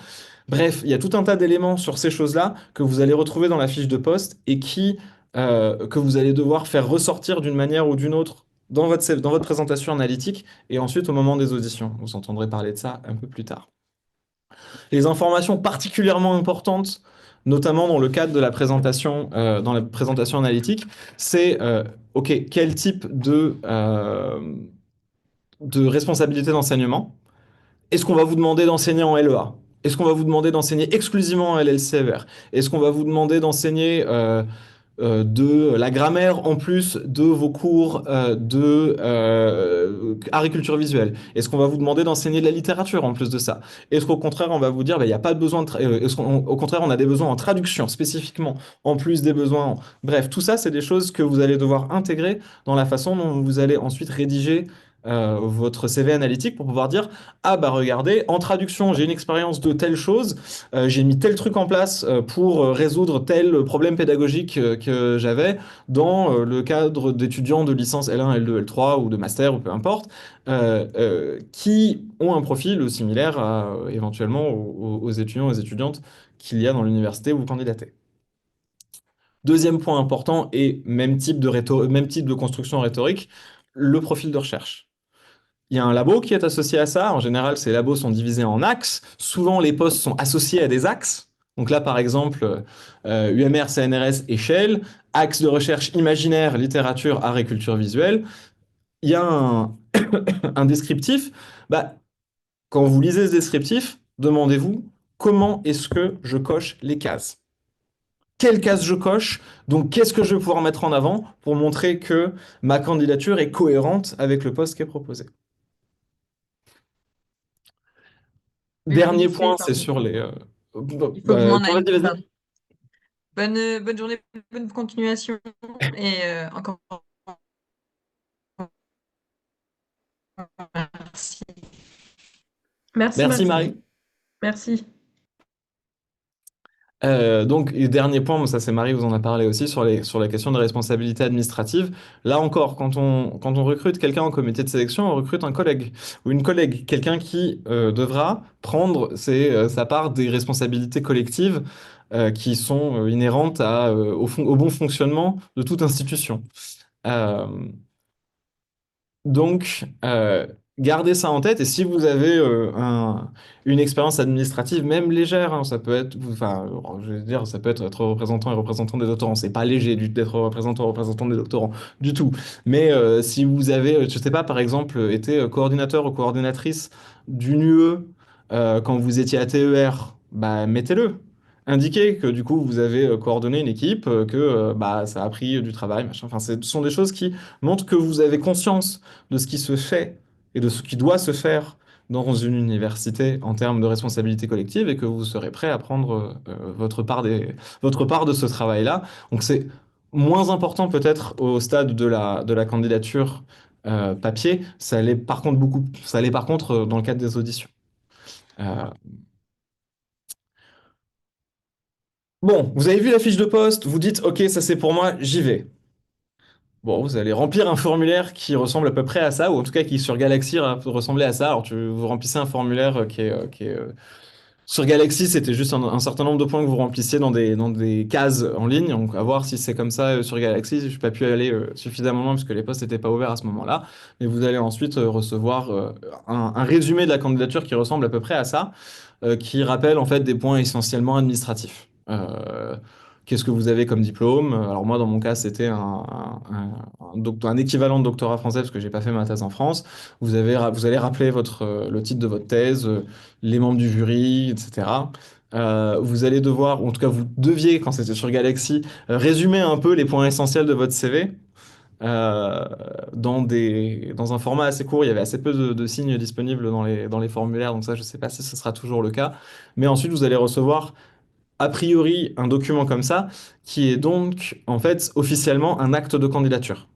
Bref, il y a tout un tas d'éléments sur ces choses-là que vous allez retrouver dans la fiche de poste et que vous allez devoir faire ressortir d'une manière ou d'une autre dans votre présentation analytique et ensuite au moment des auditions. Vous entendrez parler de ça un peu plus tard. Les informations particulièrement importantes, notamment dans le cadre de dans la présentation analytique, c'est OK, quel type de responsabilité d'enseignement? Est-ce qu'on va vous demander d'enseigner en LEA? Est-ce qu'on va vous demander d'enseigner exclusivement en LLCFR? Est-ce qu'on va vous demander d'enseigner de la grammaire en plus de vos cours de agriculture visuelle? Est-ce qu'on va vous demander d'enseigner de la littérature en plus de ça? Est-ce qu'au contraire, on va vous dire, bah, il n'y a pas de besoin est-ce qu'au contraire, on a des besoins en traduction spécifiquement, en plus des besoins Bref, tout ça, c'est des choses que vous allez devoir intégrer dans la façon dont vous allez ensuite rédiger votre CV analytique pour pouvoir dire, ah bah regardez, en traduction, j'ai une expérience de telle chose, j'ai mis tel truc en place pour résoudre tel problème pédagogique que j'avais dans le cadre d'étudiants de licence L1, L2, L3 ou de master ou peu importe, qui ont un profil similaire éventuellement aux étudiants et aux étudiantes qu'il y a dans l'université où vous candidatez. Deuxième point important et même type de construction rhétorique, le profil de recherche. Il y a un labo qui est associé à ça. En général, ces labos sont divisés en axes. Souvent, les postes sont associés à des axes. Donc là, par exemple, UMR, CNRS, échelle, axe de recherche imaginaire, littérature, art et culture visuelle. Il y a un descriptif. Bah, quand vous lisez ce descriptif, demandez-vous comment est-ce que je coche les cases? Quelles cases je coche? Donc, qu'est-ce que je vais pouvoir mettre en avant pour montrer que ma candidature est cohérente avec le poste qui est proposé? Dernier Oui, point, c'est sur les. il faut que je m'en aille. Vas-y, Pardon. vas-y. Bonne journée, bonne continuation et encore merci. Merci Merci Marie. Marie. Merci. Donc, et dernier point, ça c'est Marie vous en a parlé aussi sur la question de responsabilité administrative. Là encore, quand on recrute quelqu'un en comité de sélection, on recrute un collègue ou une collègue, quelqu'un qui devra prendre sa part des responsabilités collectives qui sont inhérentes au bon fonctionnement de toute institution. Euh, donc, gardez ça en tête. Et si vous avez une expérience administrative, même légère, hein, ça peut être, enfin, je veux dire, ça peut être représentant et représentant des doctorants. C'est pas léger d'être représentant et représentant des doctorants du tout. Mais si vous avez, je sais pas, par exemple, été coordinateur ou coordinatrice d'une UE quand vous étiez à TER, bah mettez-le. Indiquez que du coup vous avez coordonné une équipe, que bah, ça a pris du travail, machin. Enfin, ce sont des choses qui montrent que vous avez conscience de ce qui se fait et de ce qui doit se faire dans une université en termes de responsabilité collective et que vous serez prêt à prendre votre part de ce travail-là. Donc c'est moins important peut-être au stade de la candidature papier, ça l'est par contre dans le cadre des auditions. Euh, bon, vous avez vu la fiche de poste, vous dites ok, ça c'est pour moi, j'y vais. Bon, vous allez remplir un formulaire qui ressemble à peu près à ça, ou en tout cas qui sur Galaxy ressemblait à ça. Alors, vous remplissez un formulaire sur Galaxy, c'était juste un certain nombre de points que vous remplissiez dans des cases en ligne. Donc, à voir si c'est comme ça sur Galaxy. Je n'ai pas pu aller suffisamment loin parce que les postes n'étaient pas ouverts à ce moment-là. Mais vous allez ensuite recevoir un résumé de la candidature qui ressemble à peu près à ça, qui rappelle en fait des points essentiellement administratifs. Qu'est-ce que vous avez comme diplôme? Alors moi, dans mon cas, c'était un équivalent de doctorat français parce que j'ai pas fait ma thèse en France. Vous allez rappeler le titre de votre thèse, les membres du jury, etc. Vous allez devoir, ou en tout cas vous deviez, quand c'était sur Galaxy, résumer un peu les points essentiels de votre CV. euh, dans un format assez court, il y avait assez peu de signes disponibles dans les formulaires, donc ça, je ne sais pas si ce sera toujours le cas. Mais ensuite, vous allez recevoir a priori un document comme ça, qui est donc en fait officiellement un acte de candidature.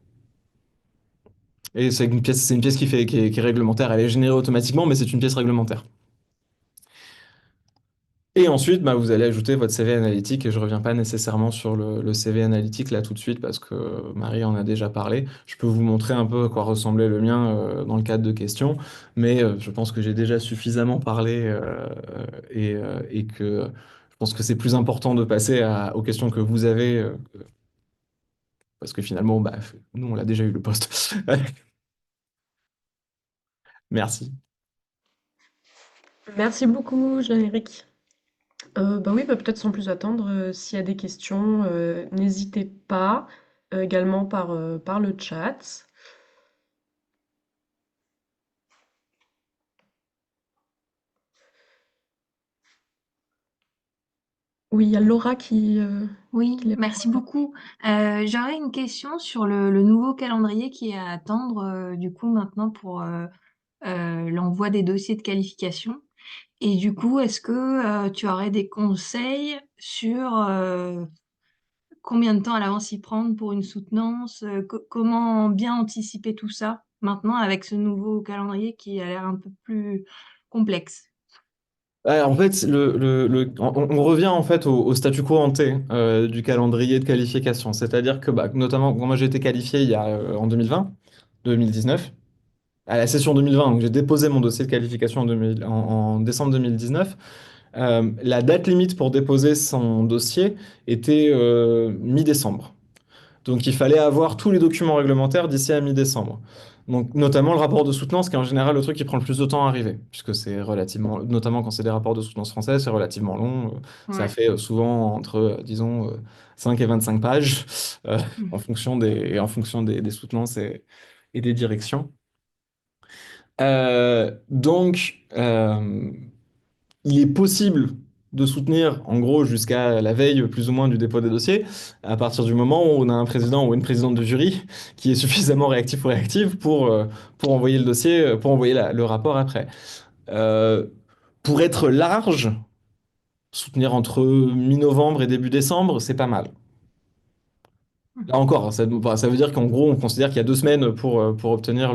Et c'est une pièce qui est réglementaire, elle est générée automatiquement, mais c'est une pièce réglementaire. Et ensuite, bah, vous allez ajouter votre CV analytique, et je reviens pas nécessairement sur le CV analytique là tout de suite, parce que Marie en a déjà parlé. Je peux vous montrer un peu à quoi ressemblait le mien dans le cadre de questions, mais je pense que j'ai déjà suffisamment parlé et que je pense que c'est plus important de passer aux questions que vous avez, parce que finalement, bah, nous, on l'a déjà eu le poste. Merci. Merci beaucoup, Jean-Éric. Bah oui, bah peut-être sans plus attendre, s'il y a des questions, n'hésitez pas, également par le chat. Oui, il y a Laura Oui, qui lève la merci main. beaucoup. J'aurais une question sur le nouveau calendrier qui est à attendre du coup maintenant pour l'envoi des dossiers de qualification. Et du coup, est-ce que tu aurais des conseils sur combien de temps à l'avance y prendre pour une soutenance, comment bien anticiper tout ça maintenant avec ce nouveau calendrier qui a l'air un peu plus complexe? Ouais, en fait, on revient en fait au statu quo ante du calendrier de qualification. C'est-à-dire que, bah, notamment, moi j'ai été qualifié en 2020, 2019, à la session 2020. Donc j'ai déposé mon dossier de qualification en décembre 2019. La date limite pour déposer son dossier était mi-décembre. Donc il fallait avoir tous les documents réglementaires d'ici à mi-décembre. Donc notamment le rapport de soutenance, qui est en général le truc qui prend le plus de temps à arriver, puisque c'est relativement, notamment quand c'est des rapports de soutenance français, c'est relativement long. Ça Ouais. fait souvent entre, disons, 5 et 25 pages, euh, Mhm. en fonction des soutenances et des directions. Donc, il est possible de soutenir, en gros, jusqu'à la veille plus ou moins du dépôt des dossiers, à partir du moment où on a un président ou une présidente de jury qui est suffisamment réactif ou réactive pour envoyer le dossier, pour envoyer le rapport après. Euh, pour être large, soutenir entre mi-novembre et début décembre, c'est pas mal. Là encore, ça veut dire qu'en gros, on considère qu'il y a 2 semaines pour obtenir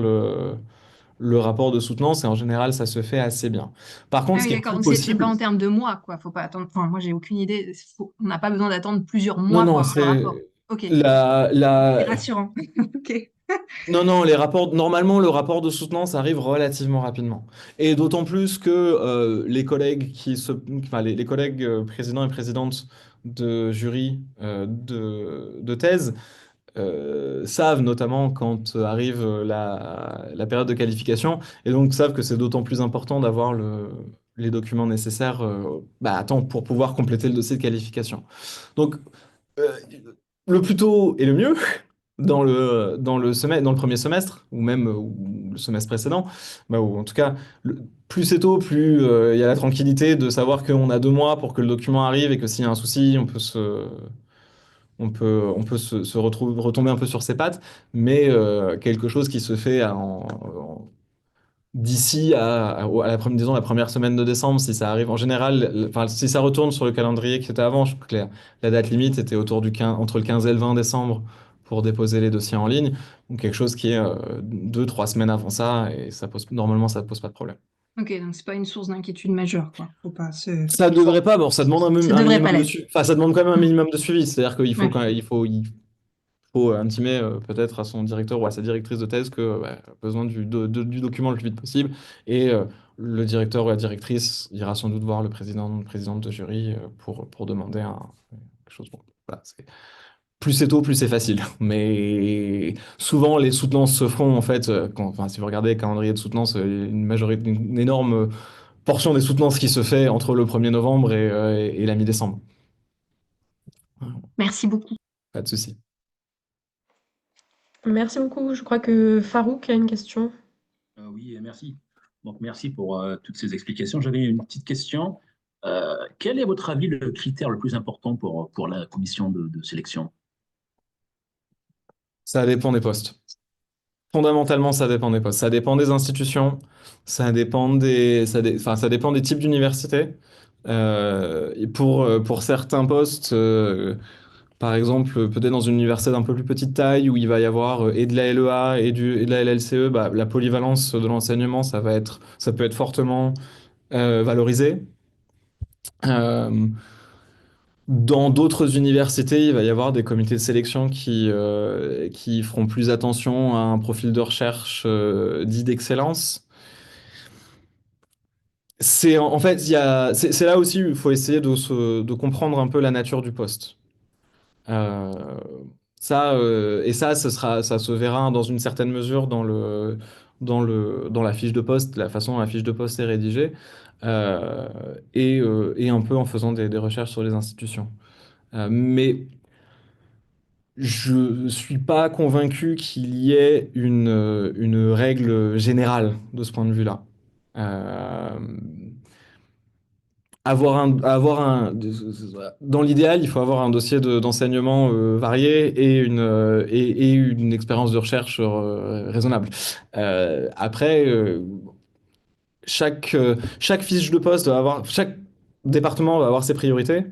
le rapport de soutenance et en général, ça se fait assez bien. Par Ah contre, ce oui, qui est d'accord. plus Donc c'est pas possible, en termes de mois, quoi. Faut pas attendre. Enfin, moi, j'ai aucune idée. On n'a pas besoin d'attendre plusieurs non, mois pour non, avoir le rapport. c'est Ok, la, c'est la, rassurant. Ok. non, non, normalement, le rapport de soutenance arrive relativement rapidement. Et d'autant plus que enfin, les collègues présidents et présidentes de jury de thèse savent notamment quand arrive la période de qualification et donc savent que c'est d'autant plus important d'avoir les documents nécessaires à temps pour pouvoir compléter le dossier de qualification. Donc, euh, le plus tôt est le mieux dans le premier semestre, ou même ou le semestre précédent, ou en tout cas, plus c'est tôt, plus il y a la tranquillité de savoir qu'on a 2 mois pour que le document arrive et que s'il y a un souci, on peut se retomber un peu sur ses pattes, mais quelque chose qui se fait d'ici à disons, la première semaine de décembre, si ça arrive. En général, enfin, si ça retourne sur le calendrier qui était avant, je crois que la date limite était entre le 15 et le 20 décembre pour déposer les dossiers en ligne. Donc quelque chose qui est 2, 3 semaines avant ça, et normalement, ça pose pas de problème. Ok, donc c'est pas une source d'inquiétude majeure, quoi. Faut pas se. Ça devrait pas, bon, ça demande Ça un devrait pas minimum de l'être. suivi. Enfin, ça demande quand même un Hmm. minimum de suivi. C'est-à-dire qu'il faut Ouais. quand même, il faut intimer peut-être à son directeur ou à sa directrice de thèse que a besoin du document le plus vite possible. Et le directeur ou la directrice ira sans doute voir le présidente de jury pour demander quelque chose. Bon, voilà, plus c'est tôt, plus c'est facile. Mais souvent, les soutenances se font, en fait, enfin, si vous regardez le calendrier de soutenance, une énorme portion des soutenances qui se fait entre le 1er novembre et la mi-décembre. Merci beaucoup. Pas de souci. Merci beaucoup. Je crois que Farouk a une question. Oui, merci. Donc, merci pour toutes ces explications. J'avais une petite question. Quel est, votre avis, le critère le plus important pour la commission de sélection? Ça dépend des postes. Fondamentalement, ça dépend des postes. Ça dépend des institutions, enfin, ça dépend des types d'universités. Et pour certains postes, par exemple, peut-être dans une université d'un peu plus petite taille où il va y avoir et de la LEA et de la LLCE, la polyvalence de l'enseignement, ça peut être fortement valorisé. Euh, Dans d'autres universités, il va y avoir des comités de sélection qui feront plus attention à un profil de recherche dit d'excellence. En fait, c'est là aussi où il faut essayer de comprendre un peu la nature du poste. Euh, ça se verra dans une certaine mesure dans la fiche de poste, la façon dont la fiche de poste est rédigée, et un peu en faisant des recherches sur les institutions. Mais je ne suis pas convaincu qu'il y ait une règle générale de ce point de vue-là. Euh, dans l'idéal, il faut avoir un dossier d'enseignement varié et une expérience de recherche raisonnable. Après, chaque fiche de poste chaque département va avoir ses priorités.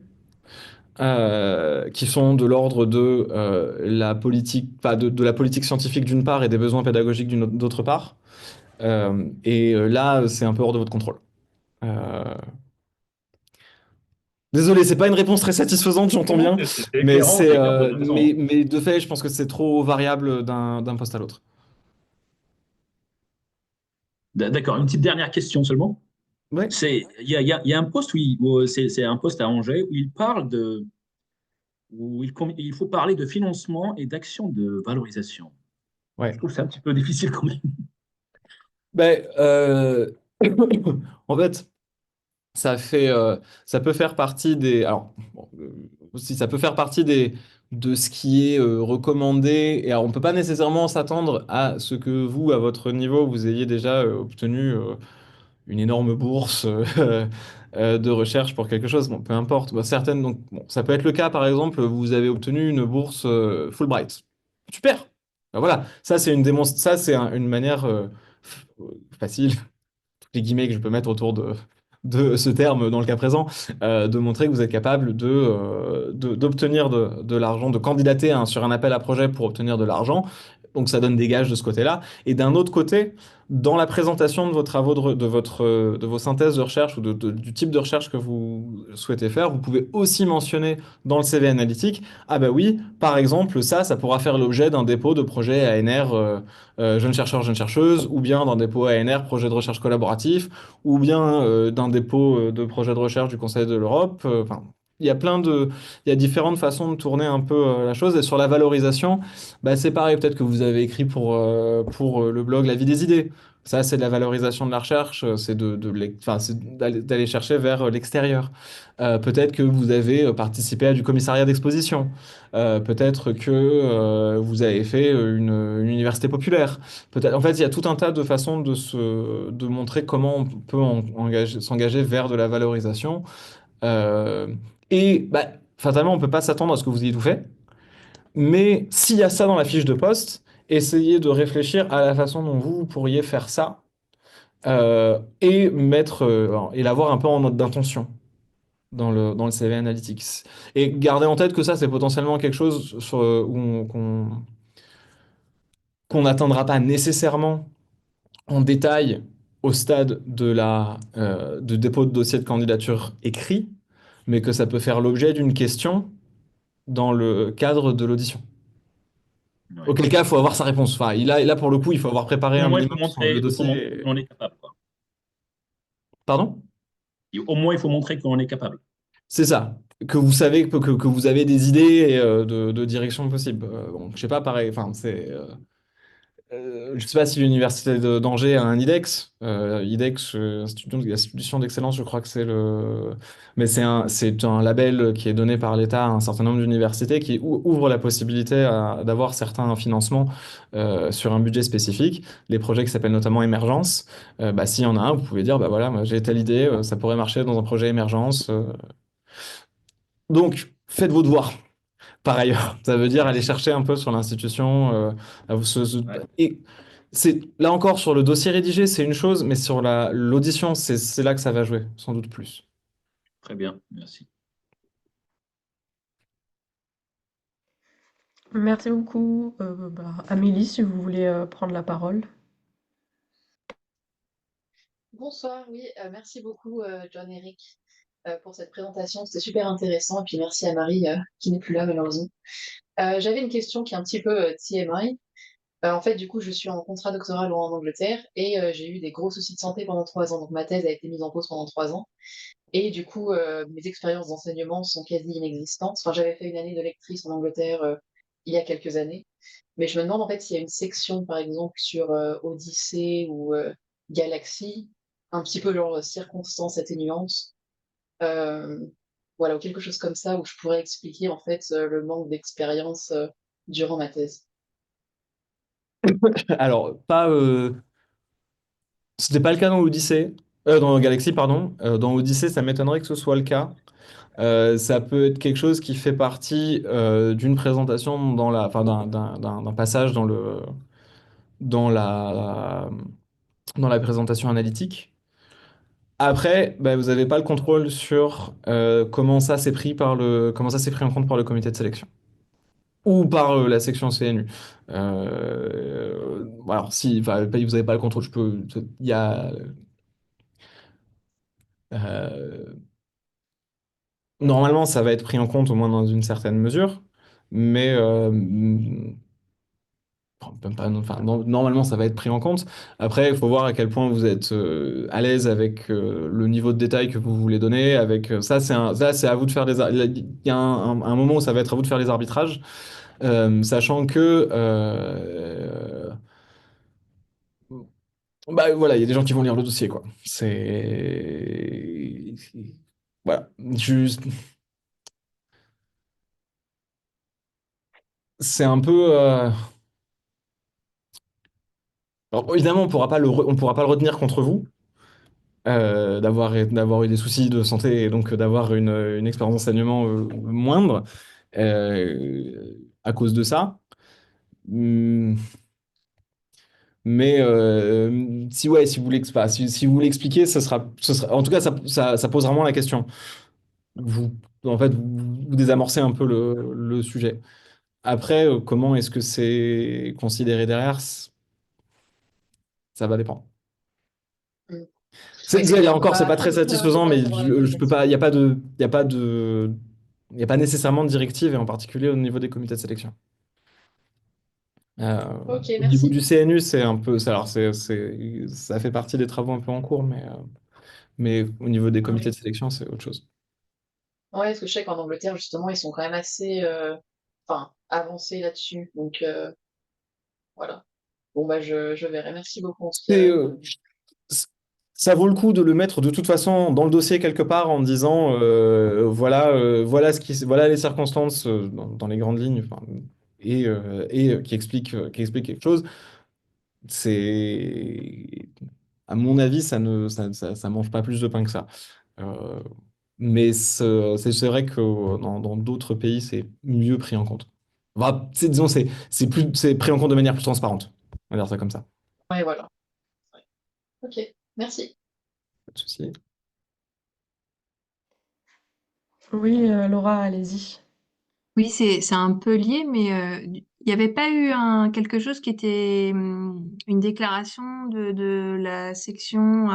Qui sont de l'ordre de la politique, pas de la politique scientifique d'une part et des besoins pédagogiques d'autre part. Là, c'est un peu hors de votre contrôle. Euh, Désolé, c'est pas une réponse très satisfaisante, j'entends Non, bien, c'est mais éclairant, c'est clair, vous avez raison. mais de fait, je pense que c'est trop variable d'un poste à l'autre. D'accord, une petite dernière question seulement. Ouais, Il y a un poste où c'est un poste à Angers où il parle où il faut parler de financement et d'action de valorisation. Je ouais. trouve que c'est un petit peu difficile quand même. Ben, en fait, ça peut faire partie alors, bon, aussi, ça peut faire partie de ce qui est recommandé. Et alors, on peut pas nécessairement s'attendre à ce que vous, à votre niveau, vous ayez déjà obtenu une énorme bourse de recherche pour quelque chose. Bon, peu importe. Bon, donc, bon, ça peut être le cas, par exemple, vous avez obtenu une bourse Fulbright. Super. Ben voilà, ça, c'est une manière facile les guillemets que je peux mettre autour de ce terme dans le cas présent, de montrer que vous êtes capable d'obtenir de l'argent, de candidater sur un appel à projet pour obtenir de l'argent, Donc ça donne des gages de ce côté-là. Et d'un autre côté, dans la présentation de vos travaux de vos synthèses de recherche ou du type de recherche que vous souhaitez faire, vous pouvez aussi mentionner dans le CV analytique, ah bah oui, par exemple, ça pourra faire l'objet d'un dépôt de projet ANR jeunes chercheurs, jeunes chercheuses, ou bien d'un dépôt ANR projet de recherche collaboratif, ou bien d'un dépôt de projet de recherche du Conseil de l'Europe. Enfin, il y a il y a différentes façons de tourner un peu la chose. Et sur la valorisation, bah, c'est pareil, peut-être que vous avez écrit pour le blog La vie des idées. Ça, c'est de la valorisation de la recherche, c'est enfin, c'est d'aller chercher vers l'extérieur. Peut-être que vous avez participé à du commissariat d'exposition. Peut-être que vous avez fait une université populaire. Peut-être, en fait, il y a tout un tas de façons de montrer comment on peut s'engager vers de la valorisation. Euh, et bah, fatalement, on ne peut pas s'attendre à ce que vous ayez tout fait. Mais s'il y a ça dans la fiche de poste, essayez de réfléchir à la façon dont vous pourriez faire ça et et l'avoir un peu en note d'intention dans le CV Analytics. Et gardez en tête que ça, c'est potentiellement quelque chose qu'on n'atteindra pas nécessairement en détail au stade de dépôt de dossier de candidature écrit, mais que ça peut faire l'objet d'une question dans le cadre de l'audition. Ouais. Auquel cas, il faut avoir sa réponse. Enfin, là, pour le coup, il faut avoir préparé Mais au un moins, il faut minimum le montrer dossier. qu'on est capable, quoi. Pardon? Et au moins, il faut montrer qu'on est capable. C'est ça. Que vous savez que vous avez des idées de direction possible. Bon, je sais pas, pareil. Enfin, je sais pas si l'université d'Angers a un IDEX. IDEX, institution d'excellence, je crois que c'est le. Mais c'est un label qui est donné par l'État à un certain nombre d'universités qui ouvre la possibilité d'avoir certains financements sur un budget spécifique. Les projets qui s'appellent notamment Émergence. Bah, s'il y en a un, vous pouvez dire, bah voilà, moi, j'ai telle idée, ça pourrait marcher dans un projet Émergence. Donc, faites vos devoirs. Par ailleurs, ça veut dire aller Merci. chercher un peu sur l'institution. Ouais, Et c'est là encore sur le dossier rédigé, c'est une chose, mais sur l'audition, c'est là que ça va jouer, sans doute plus. très bien, merci. Merci beaucoup. Amélie, si vous voulez prendre la parole. Bonsoir, oui, merci beaucoup John-Éric pour cette présentation, c'était super intéressant et puis merci à Marie qui n'est plus là malheureusement. J'avais une question qui est un petit peu TMI. En fait, du coup, je suis en contrat doctoral en Angleterre et j'ai eu des gros soucis de santé pendant 3 ans, donc ma thèse a été mise en pause pendant 3 ans et du coup, mes expériences d'enseignement sont quasi inexistantes. Enfin, j'avais fait une année de lectrice en Angleterre il y a quelques années, mais je me demande en fait s'il y a une section, par exemple, sur Odyssée ou Galaxy, un petit peu genre circonstances atténuantes, euh, voilà, ou quelque chose comme ça, où je pourrais expliquer en fait le manque d'expérience durant ma thèse. Alors, c'était pas le cas dans Odyssey, dans Galaxy, pardon. Dans Odyssey, ça m'étonnerait que ce soit le cas. Ça peut être quelque chose qui fait partie d'une présentation enfin, d'un passage dans la, dans la présentation analytique. Après, bah, vous n'avez pas le contrôle sur comment ça s'est pris en compte par le comité de sélection ou par la section CNU. Alors, si enfin, vous n'avez pas le contrôle, il y a, euh, normalement, ça va être pris en compte au moins dans une certaine mesure, mais même pas, enfin, normalement, ça va être pris en compte. Après, il faut voir à quel point vous êtes à l'aise avec le niveau de détail que vous voulez donner. Avec ça, c'est à vous de faire il y a un moment où ça va être à vous de faire les arbitrages, sachant que bah voilà, il y a des gens qui vont lire le dossier, quoi. Voilà. Juste, c'est un peu. Alors, évidemment, on pourra pas le retenir contre vous. D'avoir eu des soucis de santé et donc d'avoir une expérience d'enseignement moindre à cause de ça. Hum, Mais si vous voulez, si vous voulez expliquer, en tout cas, ça pose vraiment la question. Vous, en fait, vous désamorcez un peu le sujet. Après, comment est-ce que c'est considéré derrière? Ça va dépendre. Mm. Oui, Il y a c'est-à-dire qu'on encore, c'est va pas très faut satisfaisant, pas mais savoir je peux pas, il y a pas de, il y a pas de, il y a pas nécessairement de directive, et en particulier au niveau des comités de sélection. Euh, Ok, Au niveau merci. du CNU, c'est un peu, alors ça fait partie des travaux un peu en cours, mais au niveau des comités Ouais. de sélection, c'est autre chose. Ouais, parce que je sais qu'en Angleterre, justement, ils sont quand même assez enfin, avancés là-dessus. Donc voilà. Bon, bah, je verrai. Merci beaucoup en tout C'est, cas. c- Ça vaut le coup de le mettre de toute façon dans le dossier quelque part en disant voilà les circonstances dans les grandes lignes, enfin, et qui explique quelque chose. C'est à mon avis ça mange pas plus de pain que ça. Euh, mais c'est vrai que dans d'autres pays c'est mieux pris en compte. Enfin, disons c'est pris en compte de manière plus transparente. On va dire ça comme ça. Ouais, voilà. Ouais. Ok, merci. Pas de souci. Oui, Laura, allez-y. Oui, c'est un peu lié, mais il n'y avait pas eu quelque chose qui était une déclaration de la section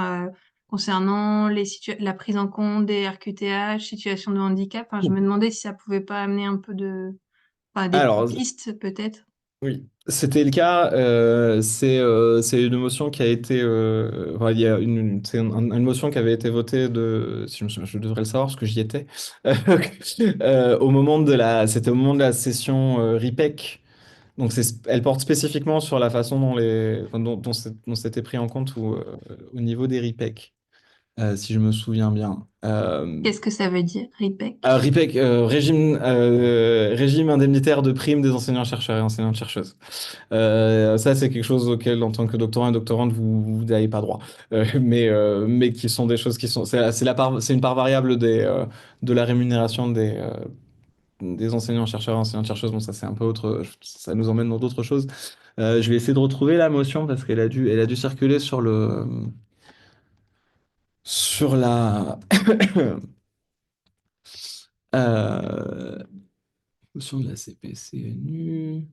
concernant la prise en compte des RQTH, situation de handicap. Enfin, je me demandais si ça pouvait pas amener un peu enfin, des Alors, pistes peut-être. oui, c'était le cas. C'est une motion qui a été. Enfin, il y a une motion qui avait été votée si je me souviens, je devrais le savoir parce que j'y étais. C'était au moment de la session RIPEC. Donc, elle porte spécifiquement sur la façon enfin, dont c'était pris en compte au niveau des RIPEC, si je me souviens bien. Qu'est-ce que ça veut dire, RIPEC? RIPEC, régime indemnitaire de prime des enseignants-chercheurs et enseignantes-chercheuses. Ça, c'est quelque chose auquel, en tant que doctorant et doctorante, vous n'avez pas droit. Mais qui sont des choses qui sont. C'est une part variable de la rémunération des enseignants-chercheurs et enseignantes-chercheuses. Bon, ça, c'est un peu autre. Ça nous emmène dans d'autres choses. Je vais essayer de retrouver la motion parce elle a dû circuler sur la. euh, Motion de la CPCNU.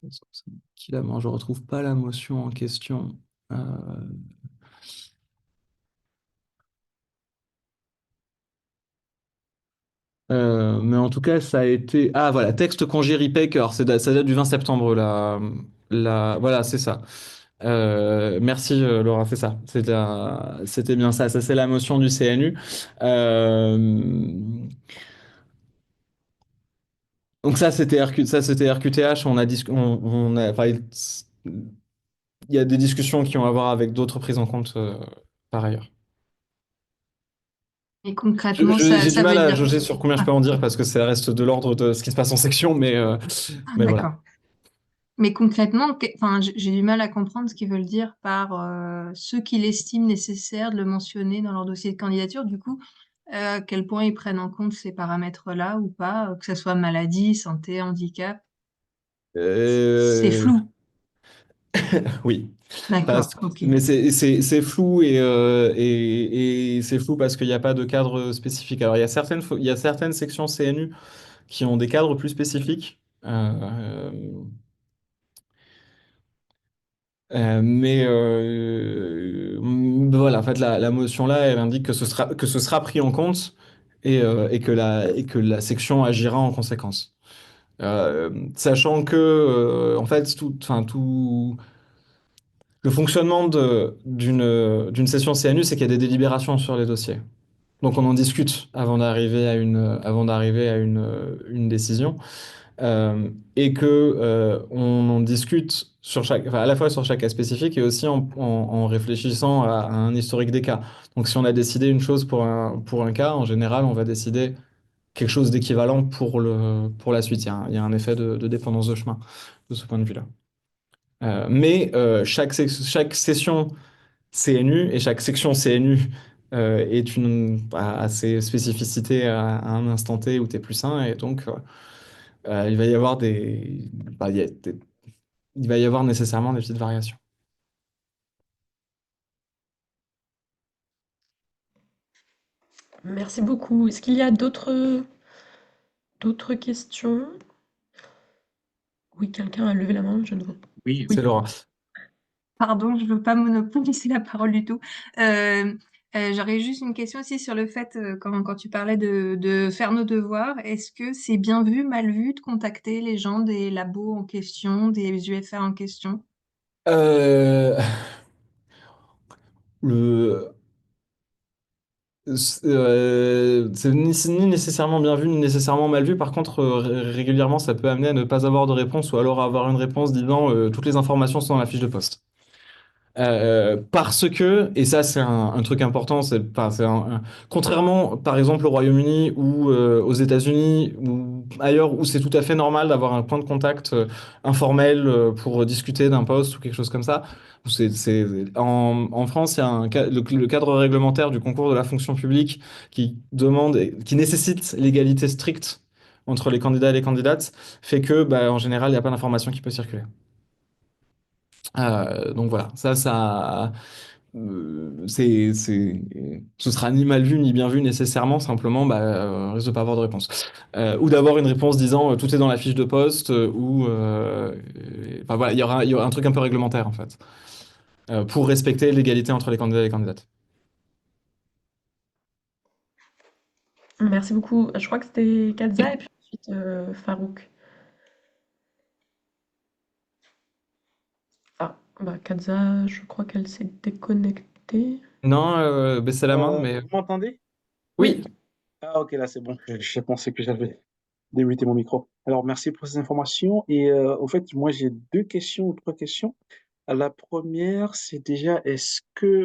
Je retrouve pas la motion en question. Euh, mais en tout cas, ça a été. Ah, voilà, texte congé RIPEC. Alors, ça date du 20 septembre, voilà, c'est ça. Merci, Laura, c'est ça. C'était bien ça. Ça, c'est la motion du CNU. Euh, donc, ça, c'était RQTH. Enfin, il y a des discussions qui ont à voir avec d'autres prises en compte par ailleurs. Et concrètement, J'ai du ça mal veut à dire... jauger sur combien je peux en dire parce que ça reste de l'ordre de ce qui se passe en section, Ah, mais voilà. d'accord. Mais concrètement, enfin, j'ai du mal à comprendre ce qu'ils veulent dire par ceux qui l'estiment nécessaire de le mentionner dans leur dossier de candidature. Du coup, à quel point ils prennent en compte ces paramètres-là ou pas, que ce soit maladie, santé, handicap. C'est Euh, flou. oui. D'accord, ok. Mais c'est flou et c'est flou parce qu'il n'y a pas de cadre spécifique. Alors, il y a certaines sections CNU qui ont des cadres plus spécifiques. Voilà, en fait, la motion là, elle indique que ce sera pris en compte et que la section agira en conséquence. Sachant que, en fait, le fonctionnement d'une session CNU, c'est qu'il y a des délibérations sur les dossiers. Donc on en discute avant d'arriver à une décision. Et que on en discute enfin, à la fois sur chaque cas spécifique et aussi en réfléchissant à un historique des cas. Donc si on a décidé une chose pour un cas, en général, on va décider quelque chose d'équivalent pour la suite. Il y a un effet de dépendance de chemin de ce point de vue-là. Chaque session CNU et chaque section CNU et a ses spécificités à un instant T où tu es plus sain. Et donc, il va y avoir bah, il va y avoir nécessairement des petites variations. Merci beaucoup. Est-ce qu'il y a d'autres questions? Oui, quelqu'un a levé la main, je ne vois. Oui, C'est Oui. Laura. Pardon, je veux pas monopoliser la parole du tout. Euh, J'aurais juste une question aussi sur le fait, quand tu parlais de faire nos devoirs, est-ce que c'est bien vu, mal vu de contacter les gens des labos en question, des UFR en question? Euh, le, c'est ni nécessairement bien vu, ni nécessairement mal vu. Par contre, régulièrement, ça peut amener à ne pas avoir de réponse ou alors à avoir une réponse disant toutes les informations sont dans la fiche de poste. Parce que, et ça c'est un truc important, enfin, contrairement par exemple au Royaume-Uni ou aux États-Unis ou ailleurs où c'est tout à fait normal d'avoir un point de contact informel pour discuter d'un poste ou quelque chose comme ça. En France, il y a le cadre réglementaire du concours de la fonction publique qui demande, qui nécessite l'égalité stricte entre les candidats et les candidates, fait que bah, en général, il n'y a pas d'information qui peut circuler. Donc voilà, ce sera ni mal vu ni bien vu nécessairement, simplement, bah, on risque de pas avoir de réponse. Ou d'avoir une réponse disant tout est dans la fiche de poste, enfin voilà, il y aura un truc un peu réglementaire en fait, pour respecter l'égalité entre les candidats et les candidates. Merci beaucoup. Je crois que c'était Kadza et puis ensuite Farouk. Ah, bah Kadza, je crois qu'elle s'est déconnectée. Non, baissez la main, mais Vous m'entendez? oui. Oui, Ah, ok, là, c'est bon. J'ai pensé que j'avais démuté mon micro. Alors, merci pour ces informations. Et au fait, moi, j'ai deux questions ou trois questions. La première, c'est déjà,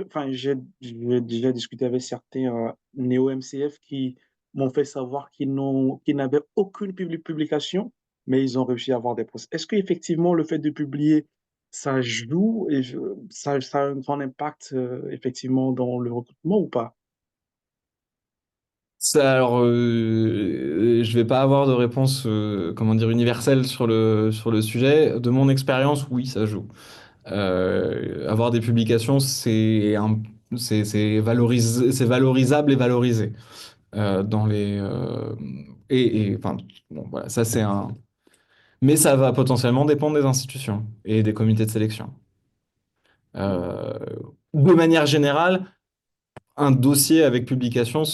enfin, j'ai déjà discuté avec certains néo-MCF qui m'ont fait savoir qu'ils n'avaient aucune publication, mais ils ont réussi à avoir des postes. Est-ce qu'effectivement, le fait de publier, ça joue et ça a un grand impact, effectivement, dans le recrutement ou pas? Alors, je vais pas avoir de réponse, comment dire, universelle sur le sujet. De mon expérience, oui, ça joue. Avoir des publications, c'est valorisable et valorisé dans enfin, bon, voilà, ça c'est un. Mais ça va potentiellement dépendre des institutions et des comités de sélection. Euh, de manière générale, un dossier avec publication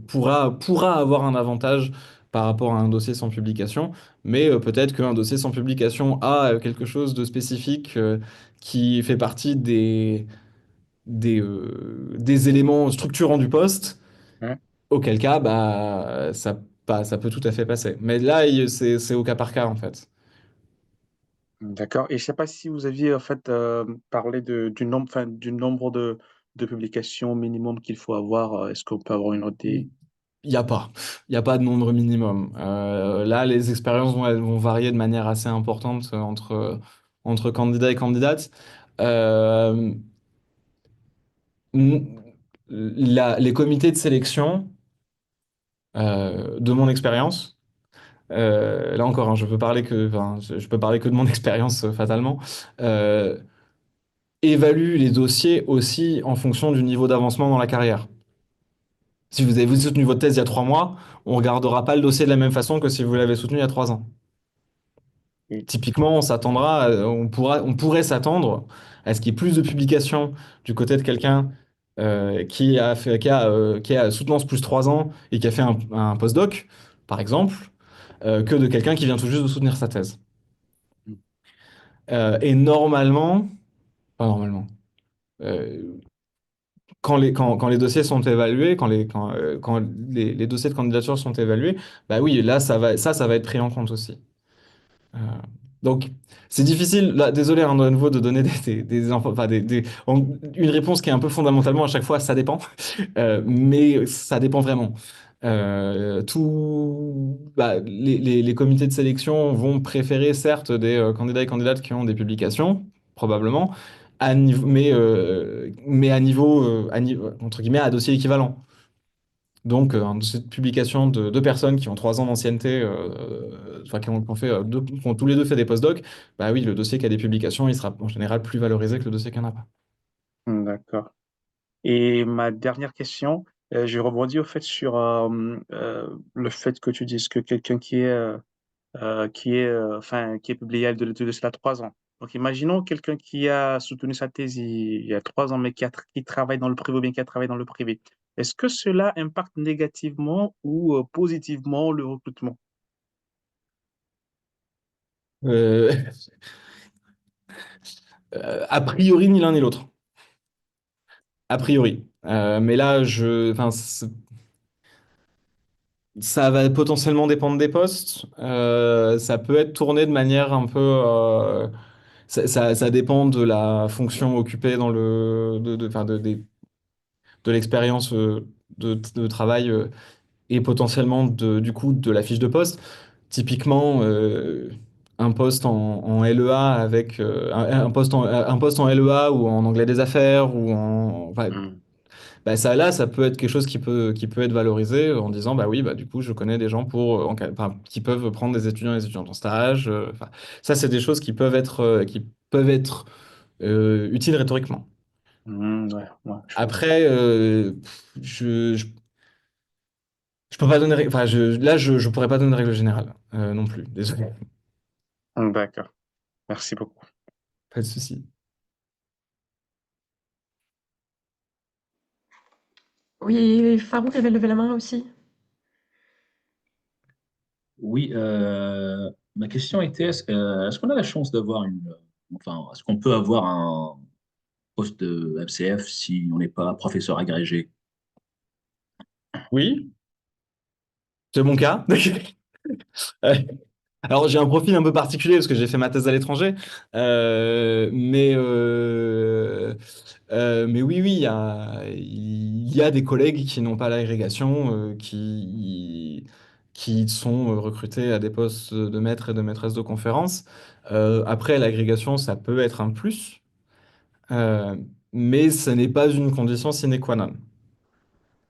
pourra avoir un avantage par rapport à un dossier sans publication, mais peut-être qu'un dossier sans publication a quelque chose de spécifique qui fait partie des éléments structurants du poste, Hein. auquel cas ça peut tout à fait passer. Mais là, c'est au cas par cas en fait. D'accord. Et je ne sais pas si vous aviez en fait parlé du nombre, enfin, du nombre de publications minimum qu'il faut avoir. Est-ce qu'on peut avoir une autre idée? Il n'y a pas. Il n'y a pas de nombre minimum. Là, les expériences elles vont varier de manière assez importante entre candidats et candidates. Euh, n- les comités de sélection, de mon expérience, là encore, hein, je peux parler que de mon expérience fatalement, euh, évaluent les dossiers aussi en fonction du niveau d'avancement dans la carrière. Si vous soutenu votre thèse il y a 3 mois, on ne regardera pas le dossier de la même façon que si vous l'avez soutenu il y a 3 ans. Oui. Typiquement, on pourrait s'attendre à ce qu'il y ait plus de publications du côté de quelqu'un qui a soutenance plus 3 ans et qui a fait un postdoc, par exemple, que de quelqu'un qui vient tout juste de soutenir sa thèse. Et normalement, pas normalement, euh, quand les dossiers sont évalués, quand les dossiers de candidature sont évalués, bah oui, là, ça va être pris en compte aussi. Euh, donc, c'est difficile, là, désolé hein, de nouveau de donner une réponse qui est un peu fondamentalement à chaque fois, ça dépend. Mais ça dépend vraiment. Les comités de sélection vont préférer certes des candidats et candidates qui ont des publications, probablement, mais à niveau, entre guillemets, à dossier équivalent. Donc, un dossier de publication de deux personnes qui ont 3 ans d'ancienneté, enfin, qui ont fait, qui ont tous les deux fait des post-docs, bah oui, le dossier qui a des publications, il sera en général plus valorisé que le dossier qui n'en a pas. D'accord. Et ma dernière question, je rebondis au fait sur le fait que tu dises que quelqu'un enfin, qui est publié de cela 3 ans. Donc, imaginons quelqu'un qui a soutenu sa thèse il y a 3 ans, mais qui travaille dans le privé ou bien qui a travaillé dans le privé. Est-ce que cela impacte négativement ou positivement le recrutement? Euh, a priori, ni l'un ni l'autre. A priori. Mais là, enfin, ça va potentiellement dépendre des postes. Ça peut être tourné de manière un peu. Ça dépend de la fonction occupée dans enfin, de l'expérience de travail et potentiellement du coup de la fiche de poste. Typiquement, un poste en LEA avec un poste en LEA ou en anglais des affaires ou enfin, Hmm. bah ça là, ça peut être quelque chose qui peut être valorisé en disant bah oui, bah du coup, je connais des gens enfin, qui peuvent prendre des étudiants et des étudiantes en stage. Enfin, ça, c'est des choses qui peuvent être utiles rhétoriquement. Ouais, ouais, je vois. Après, je peux pas donner, enfin, là, je pourrais pas donner de règle générale non plus. Désolé, D'accord. Merci beaucoup. pas de souci. Oui, Farouk avait levé la main aussi. Oui, ma question était, est-ce qu'on a la chance d'avoir enfin, est-ce qu'on peut avoir un poste de FCF si on n'est pas professeur agrégé? Oui, c'est mon cas. Euh, Alors, j'ai un profil un peu particulier parce que j'ai fait ma thèse à l'étranger. Euh, mais, euh, mais oui, oui, il y a des collègues qui n'ont pas l'agrégation, qui sont recrutés à des postes de maître et de maîtresse de conférence. Après, l'agrégation, ça peut être un plus, euh, mais ce n'est pas une condition sine qua non.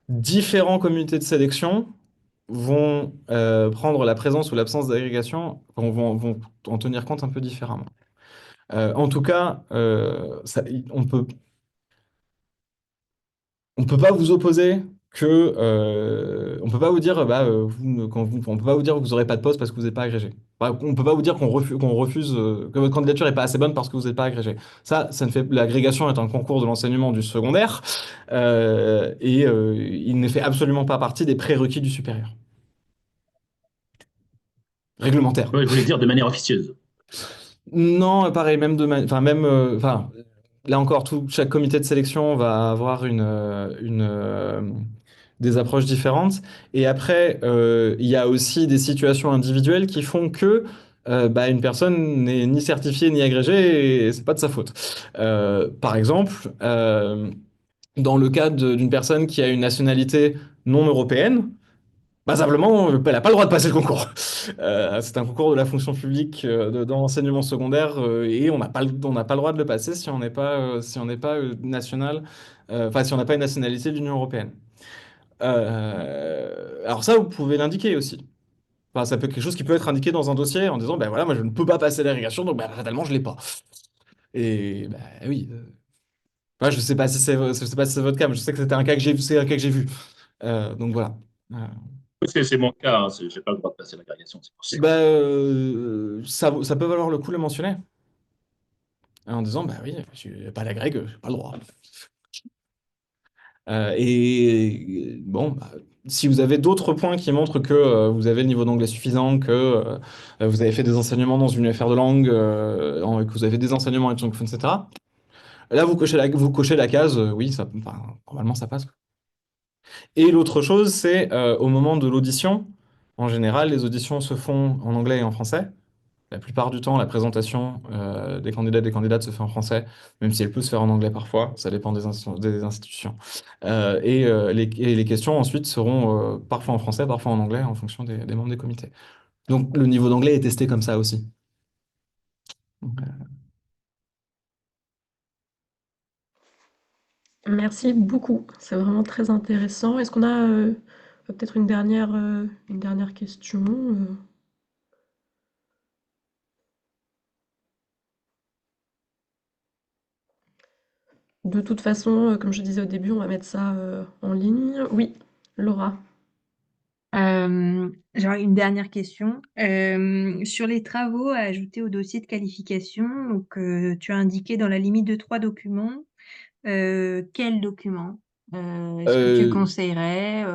Différents comités de sélection vont prendre la présence ou l'absence d'agrégation, vont en tenir compte un peu différemment. En tout cas, on peut pas vous opposer on peut pas vous dire bah on peut pas vous dire que vous aurez pas de poste parce que vous n'êtes pas agrégé. Enfin, on peut pas vous dire qu'on refuse que votre candidature est pas assez bonne parce que vous n'êtes pas agrégé. Ça ne fait l'agrégation est un concours de l'enseignement du secondaire et il ne fait absolument pas partie des prérequis du supérieur réglementaire. Ouais, je voulais dire de manière officieuse. Non, pareil, enfin, là encore, chaque comité de sélection va avoir des approches différentes. Et après, il y a aussi des situations individuelles qui font que bah, une personne n'est ni certifiée ni agrégée et c'est pas de sa faute. Par exemple, dans le cas d'une personne qui a une nationalité non européenne, bah, simplement, elle n'a pas le droit de passer le concours. C'est un concours de la fonction publique dans l'enseignement secondaire et on n'a pas le droit de le passer si on n'est pas national, enfin si on n'a pas une nationalité de l'Union européenne. Alors ça, vous pouvez l'indiquer aussi. Enfin, ça peut être quelque chose qui peut être indiqué dans un dossier en disant, ben voilà, moi je ne peux pas passer l'irrigation, donc bah, fatalement je l'ai pas. Et bah oui. Ouais, je sais pas si c'est votre cas, mais je sais que c'est un cas que j'ai vu. Donc voilà. Euh, Oui, c'est mon cas, hein, j'ai pas le droit de passer l'agrégation, c'est pour ça. Bah, ça peut valoir le coup de le mentionner. En disant, bah oui, je n'ai pas la grecque, j'ai pas le droit. Et bon, bah, si vous avez d'autres points qui montrent que vous avez le niveau d'anglais suffisant, que vous avez fait des enseignements dans une UFR de langue, que vous avez des enseignements en études francophones, etc. Là, vous cochez la case, oui, enfin, normalement ça passe. Et l'autre chose, c'est au moment de l'audition, en général, les auditions se font en anglais et en français. La plupart du temps, la présentation des candidats et des candidates se fait en français, même si elle peut se faire en anglais parfois, ça dépend des institutions. Et les questions ensuite seront parfois en français, parfois en anglais, en fonction des membres des comités. Donc le niveau d'anglais est testé comme ça aussi. Donc, Merci beaucoup, c'est vraiment très intéressant. Est-ce qu'on a peut-être une dernière question? De toute façon, comme je disais au début, on va mettre ça en ligne. Oui, Laura. J'aurais une dernière question. Sur les travaux à ajouter au dossier de qualification, donc, tu as indiqué dans la limite de 3 documents. Quels documents est-ce que tu Euh, conseillerais?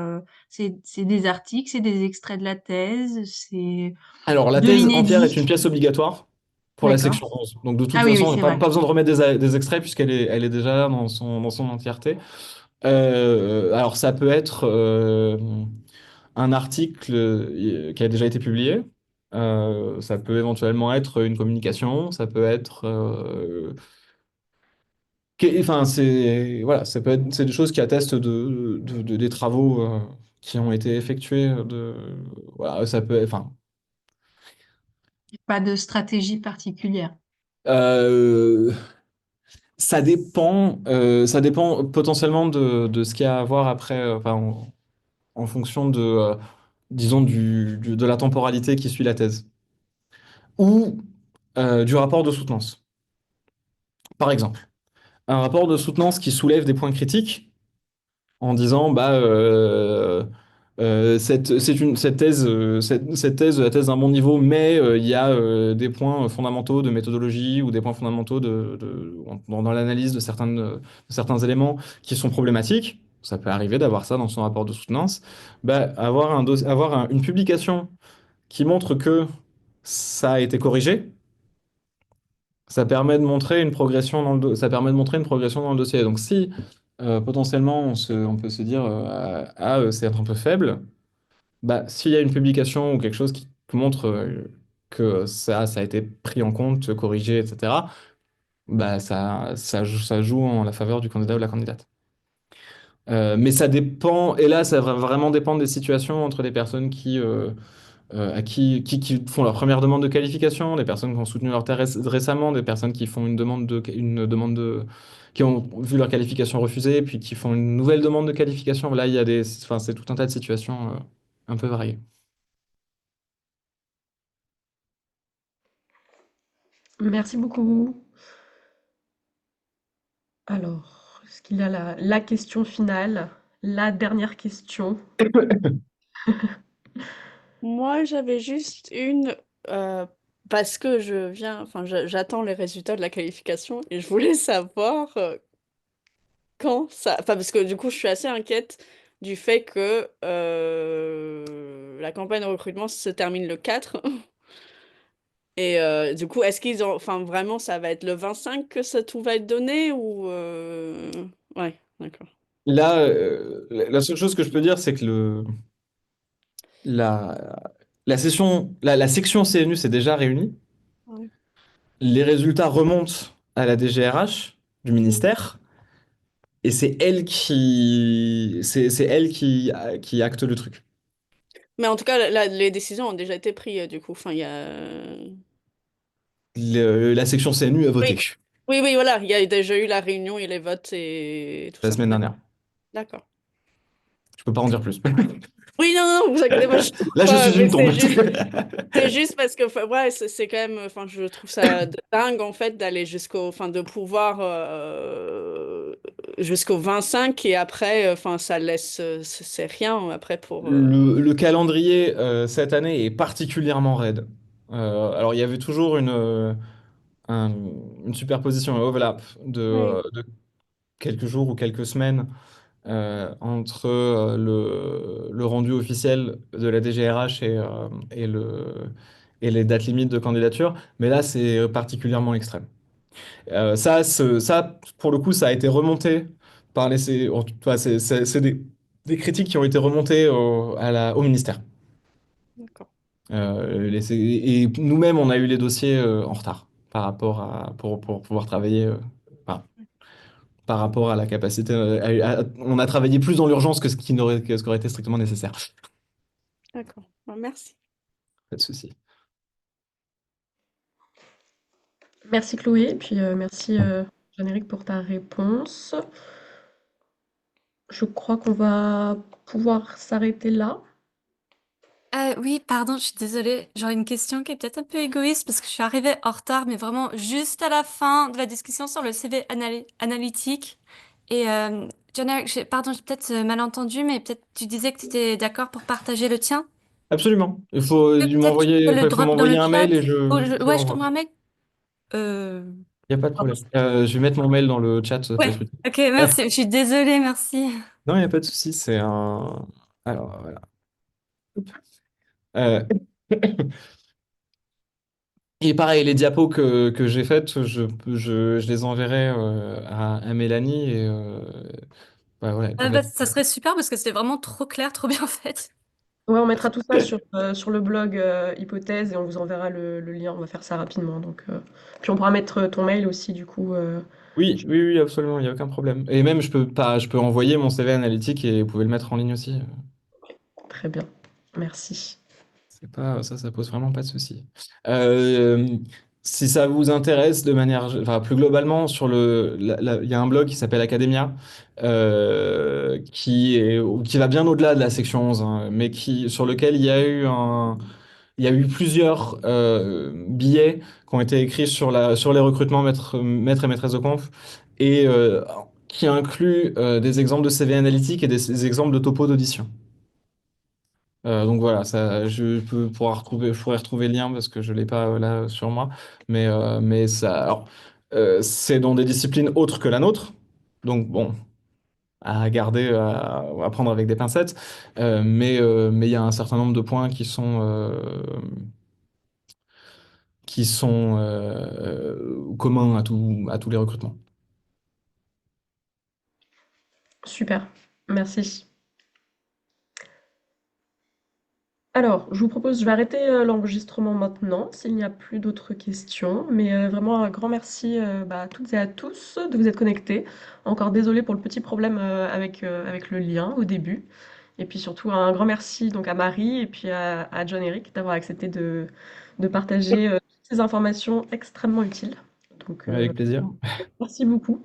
C'est des articles, c'est des extraits de la thèse, c'est alors, la de thèse entière est l'inédit? une pièce obligatoire pour la D'accord. section 11. Donc, de toute Ah oui, oui, façon, c'est pas, vrai. pas besoin de remettre des extraits puisqu'elle est déjà là dans son entièreté. Alors, ça peut être un article qui a déjà été publié. Ça peut éventuellement être une communication. Ça peut être enfin, voilà, ça peut être, c'est des choses qui attestent des travaux qui ont été effectués. Voilà, ça peut, enfin, Pas de stratégie particulière. euh, ça dépend potentiellement de ce qu'il y a à voir après, enfin, en fonction disons, de la temporalité qui suit la thèse ou du rapport de soutenance. Par exemple, un rapport de soutenance qui soulève des points critiques en disant bah cette thèse, la thèse d'un bon niveau, mais il y a des points fondamentaux de méthodologie ou des points fondamentaux dans l'analyse de certains éléments qui sont problématiques. Ça peut arriver d'avoir ça dans son rapport de soutenance. Bah, une publication qui montre que ça a été corrigé, ça permet de montrer une progression ça permet de montrer une progression dans le dossier. Donc si potentiellement on peut se dire c'est un peu faible, bah s'il y a une publication ou quelque chose qui montre que ça a été pris en compte, corrigé, etc. Bah ça joue en la faveur du candidat ou de la candidate. Mais ça dépend, et là ça va vraiment dépendre des situations entre les personnes qui font leur première demande de qualification, des personnes qui ont soutenu leur thèse récemment, des personnes qui font qui ont vu leur qualification refusée, puis qui font une nouvelle demande de qualification. Là, enfin, c'est tout un tas de situations un peu variées. Merci beaucoup. Alors, est-ce qu'il y a la question finale, la dernière question? Moi, j'avais juste une, euh, parce que j'attends les résultats de la qualification et je voulais savoir quand ça, enfin, parce que du coup, je suis assez inquiète du fait que la campagne de recrutement se termine le 4. Et du coup, est-ce qu'ils ont, enfin, vraiment, ça va être le 25 que ça tout va être donné ou ouais, d'accord. Là, la seule chose que je peux dire, c'est que la section CNU s'est déjà réunie. Ouais. Les résultats remontent à la DGRH du Mm. ministère. Et c'est elle qui acte le truc. Mais en tout cas, les décisions ont déjà été prises, du coup. Enfin, il y a... La section CNU a voté Oui, oui, oui, voilà. Il y a déjà eu la réunion et les votes et tout la ça. semaine dernière. D'accord. Je peux pas en dire plus. Oui, non, non, vous inquiétez pas, je trouve Là, je pas, suis mais une tombe. c'est juste parce que, enfin, ouais, c'est quand même, enfin, je trouve ça dingue, en fait, d'aller enfin, de pouvoir jusqu'au 25 et après, enfin, ça laisse, c'est rien après pour. Le calendrier cette année est particulièrement raide. Alors, il y avait toujours un- une superposition, un overlap Oui, de quelques jours ou quelques semaines entre le rendu officiel de la DGRH et les dates limites de candidature. Mais là, c'est particulièrement extrême. Ça, pour le coup, ça a été remonté par c'est des critiques qui ont été remontées au ministère. d'accord. Et nous-mêmes, on a eu les dossiers en retard pour pouvoir travailler enfin, par rapport à la capacité. On a travaillé plus dans l'urgence que ce qui aurait été strictement nécessaire. D'accord. Bon, merci. Pas de souci. Merci Chloé, puis merci Jean-Éric pour ta réponse. Je crois qu'on va pouvoir s'arrêter là. Oui, pardon, je suis désolée. J'aurais une question qui est peut-être un peu égoïste parce que je suis arrivée en retard, mais vraiment juste à la fin de la discussion sur le CV analytique. Et John-Eric, pardon, j'ai peut-être mal entendu, mais peut-être tu disais que tu étais d'accord pour partager le tien. Absolument. Il faut Peut-être tu peux le il faut drop dans le m'envoyer un chat. mail et je Ouais, je t'envoie l'envoie. un mail. Euh... Il n'y a pas de pardon. problème. Je vais mettre mon mail dans le chat, ça peut Ouais, être utile. ok, merci. Je suis désolée, merci. Non, il n'y a pas de souci, c'est un... Alors, voilà. Euh, Et pareil, les diapos que j'ai faites, je les enverrai à Mélanie et ouais, ouais, Bah, complètement. ça serait super parce que c'était vraiment trop clair, trop bien fait. Ouais, on mettra tout ça sur le blog Hypothèse et on vous enverra le lien. On va faire ça rapidement. Donc, puis on pourra mettre ton mail aussi, du coup. Oui, oui, oui, absolument, il n'y a aucun problème. Et même, je peux envoyer mon CV analytique et vous pouvez le mettre en ligne aussi. Très bien. Merci. C'est pas, ça pose vraiment pas de souci. Euh, Si ça vous intéresse de manière, enfin, plus globalement, il y a un blog qui s'appelle Academia, qui va bien au-delà de la section 11, hein, mais sur lequel il y a eu plusieurs billets qui ont été écrits sur les recrutements maîtres et maîtresses de conf, et qui incluent des exemples de CV analytique et des exemples de topo d'audition. Donc voilà, ça, je pourrais retrouver le lien parce que je l'ai pas là sur moi, mais ça, alors, c'est dans des disciplines autres que la nôtre, donc bon, à garder, à prendre avec des pincettes, mais il y a un certain nombre de points qui sont communs à tous les recrutements. Super. Merci. Alors, je vous propose, je vais arrêter l'enregistrement maintenant, s'il n'y a plus d'autres questions. Mais vraiment un grand merci à toutes et à tous de vous être connectés. Encore désolé pour le petit problème avec le lien au début. Et puis surtout un grand merci donc à Marie et puis à John-Eric d'avoir accepté de partager toutes ces informations extrêmement utiles. Donc Avec plaisir. merci beaucoup.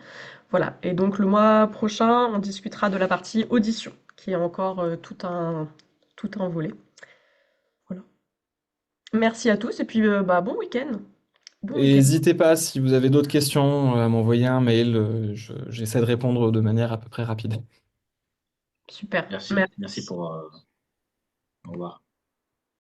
Voilà. Et donc le mois prochain, on discutera de la partie audition, qui est encore tout un volet. Voilà. Merci à tous et puis bon week-end. Bon Et week-end. n'hésitez pas, si vous avez d'autres questions, à m'envoyer un mail, j'essaie de répondre de manière à peu près rapide. Super. Merci, merci Merci. pour. Au revoir.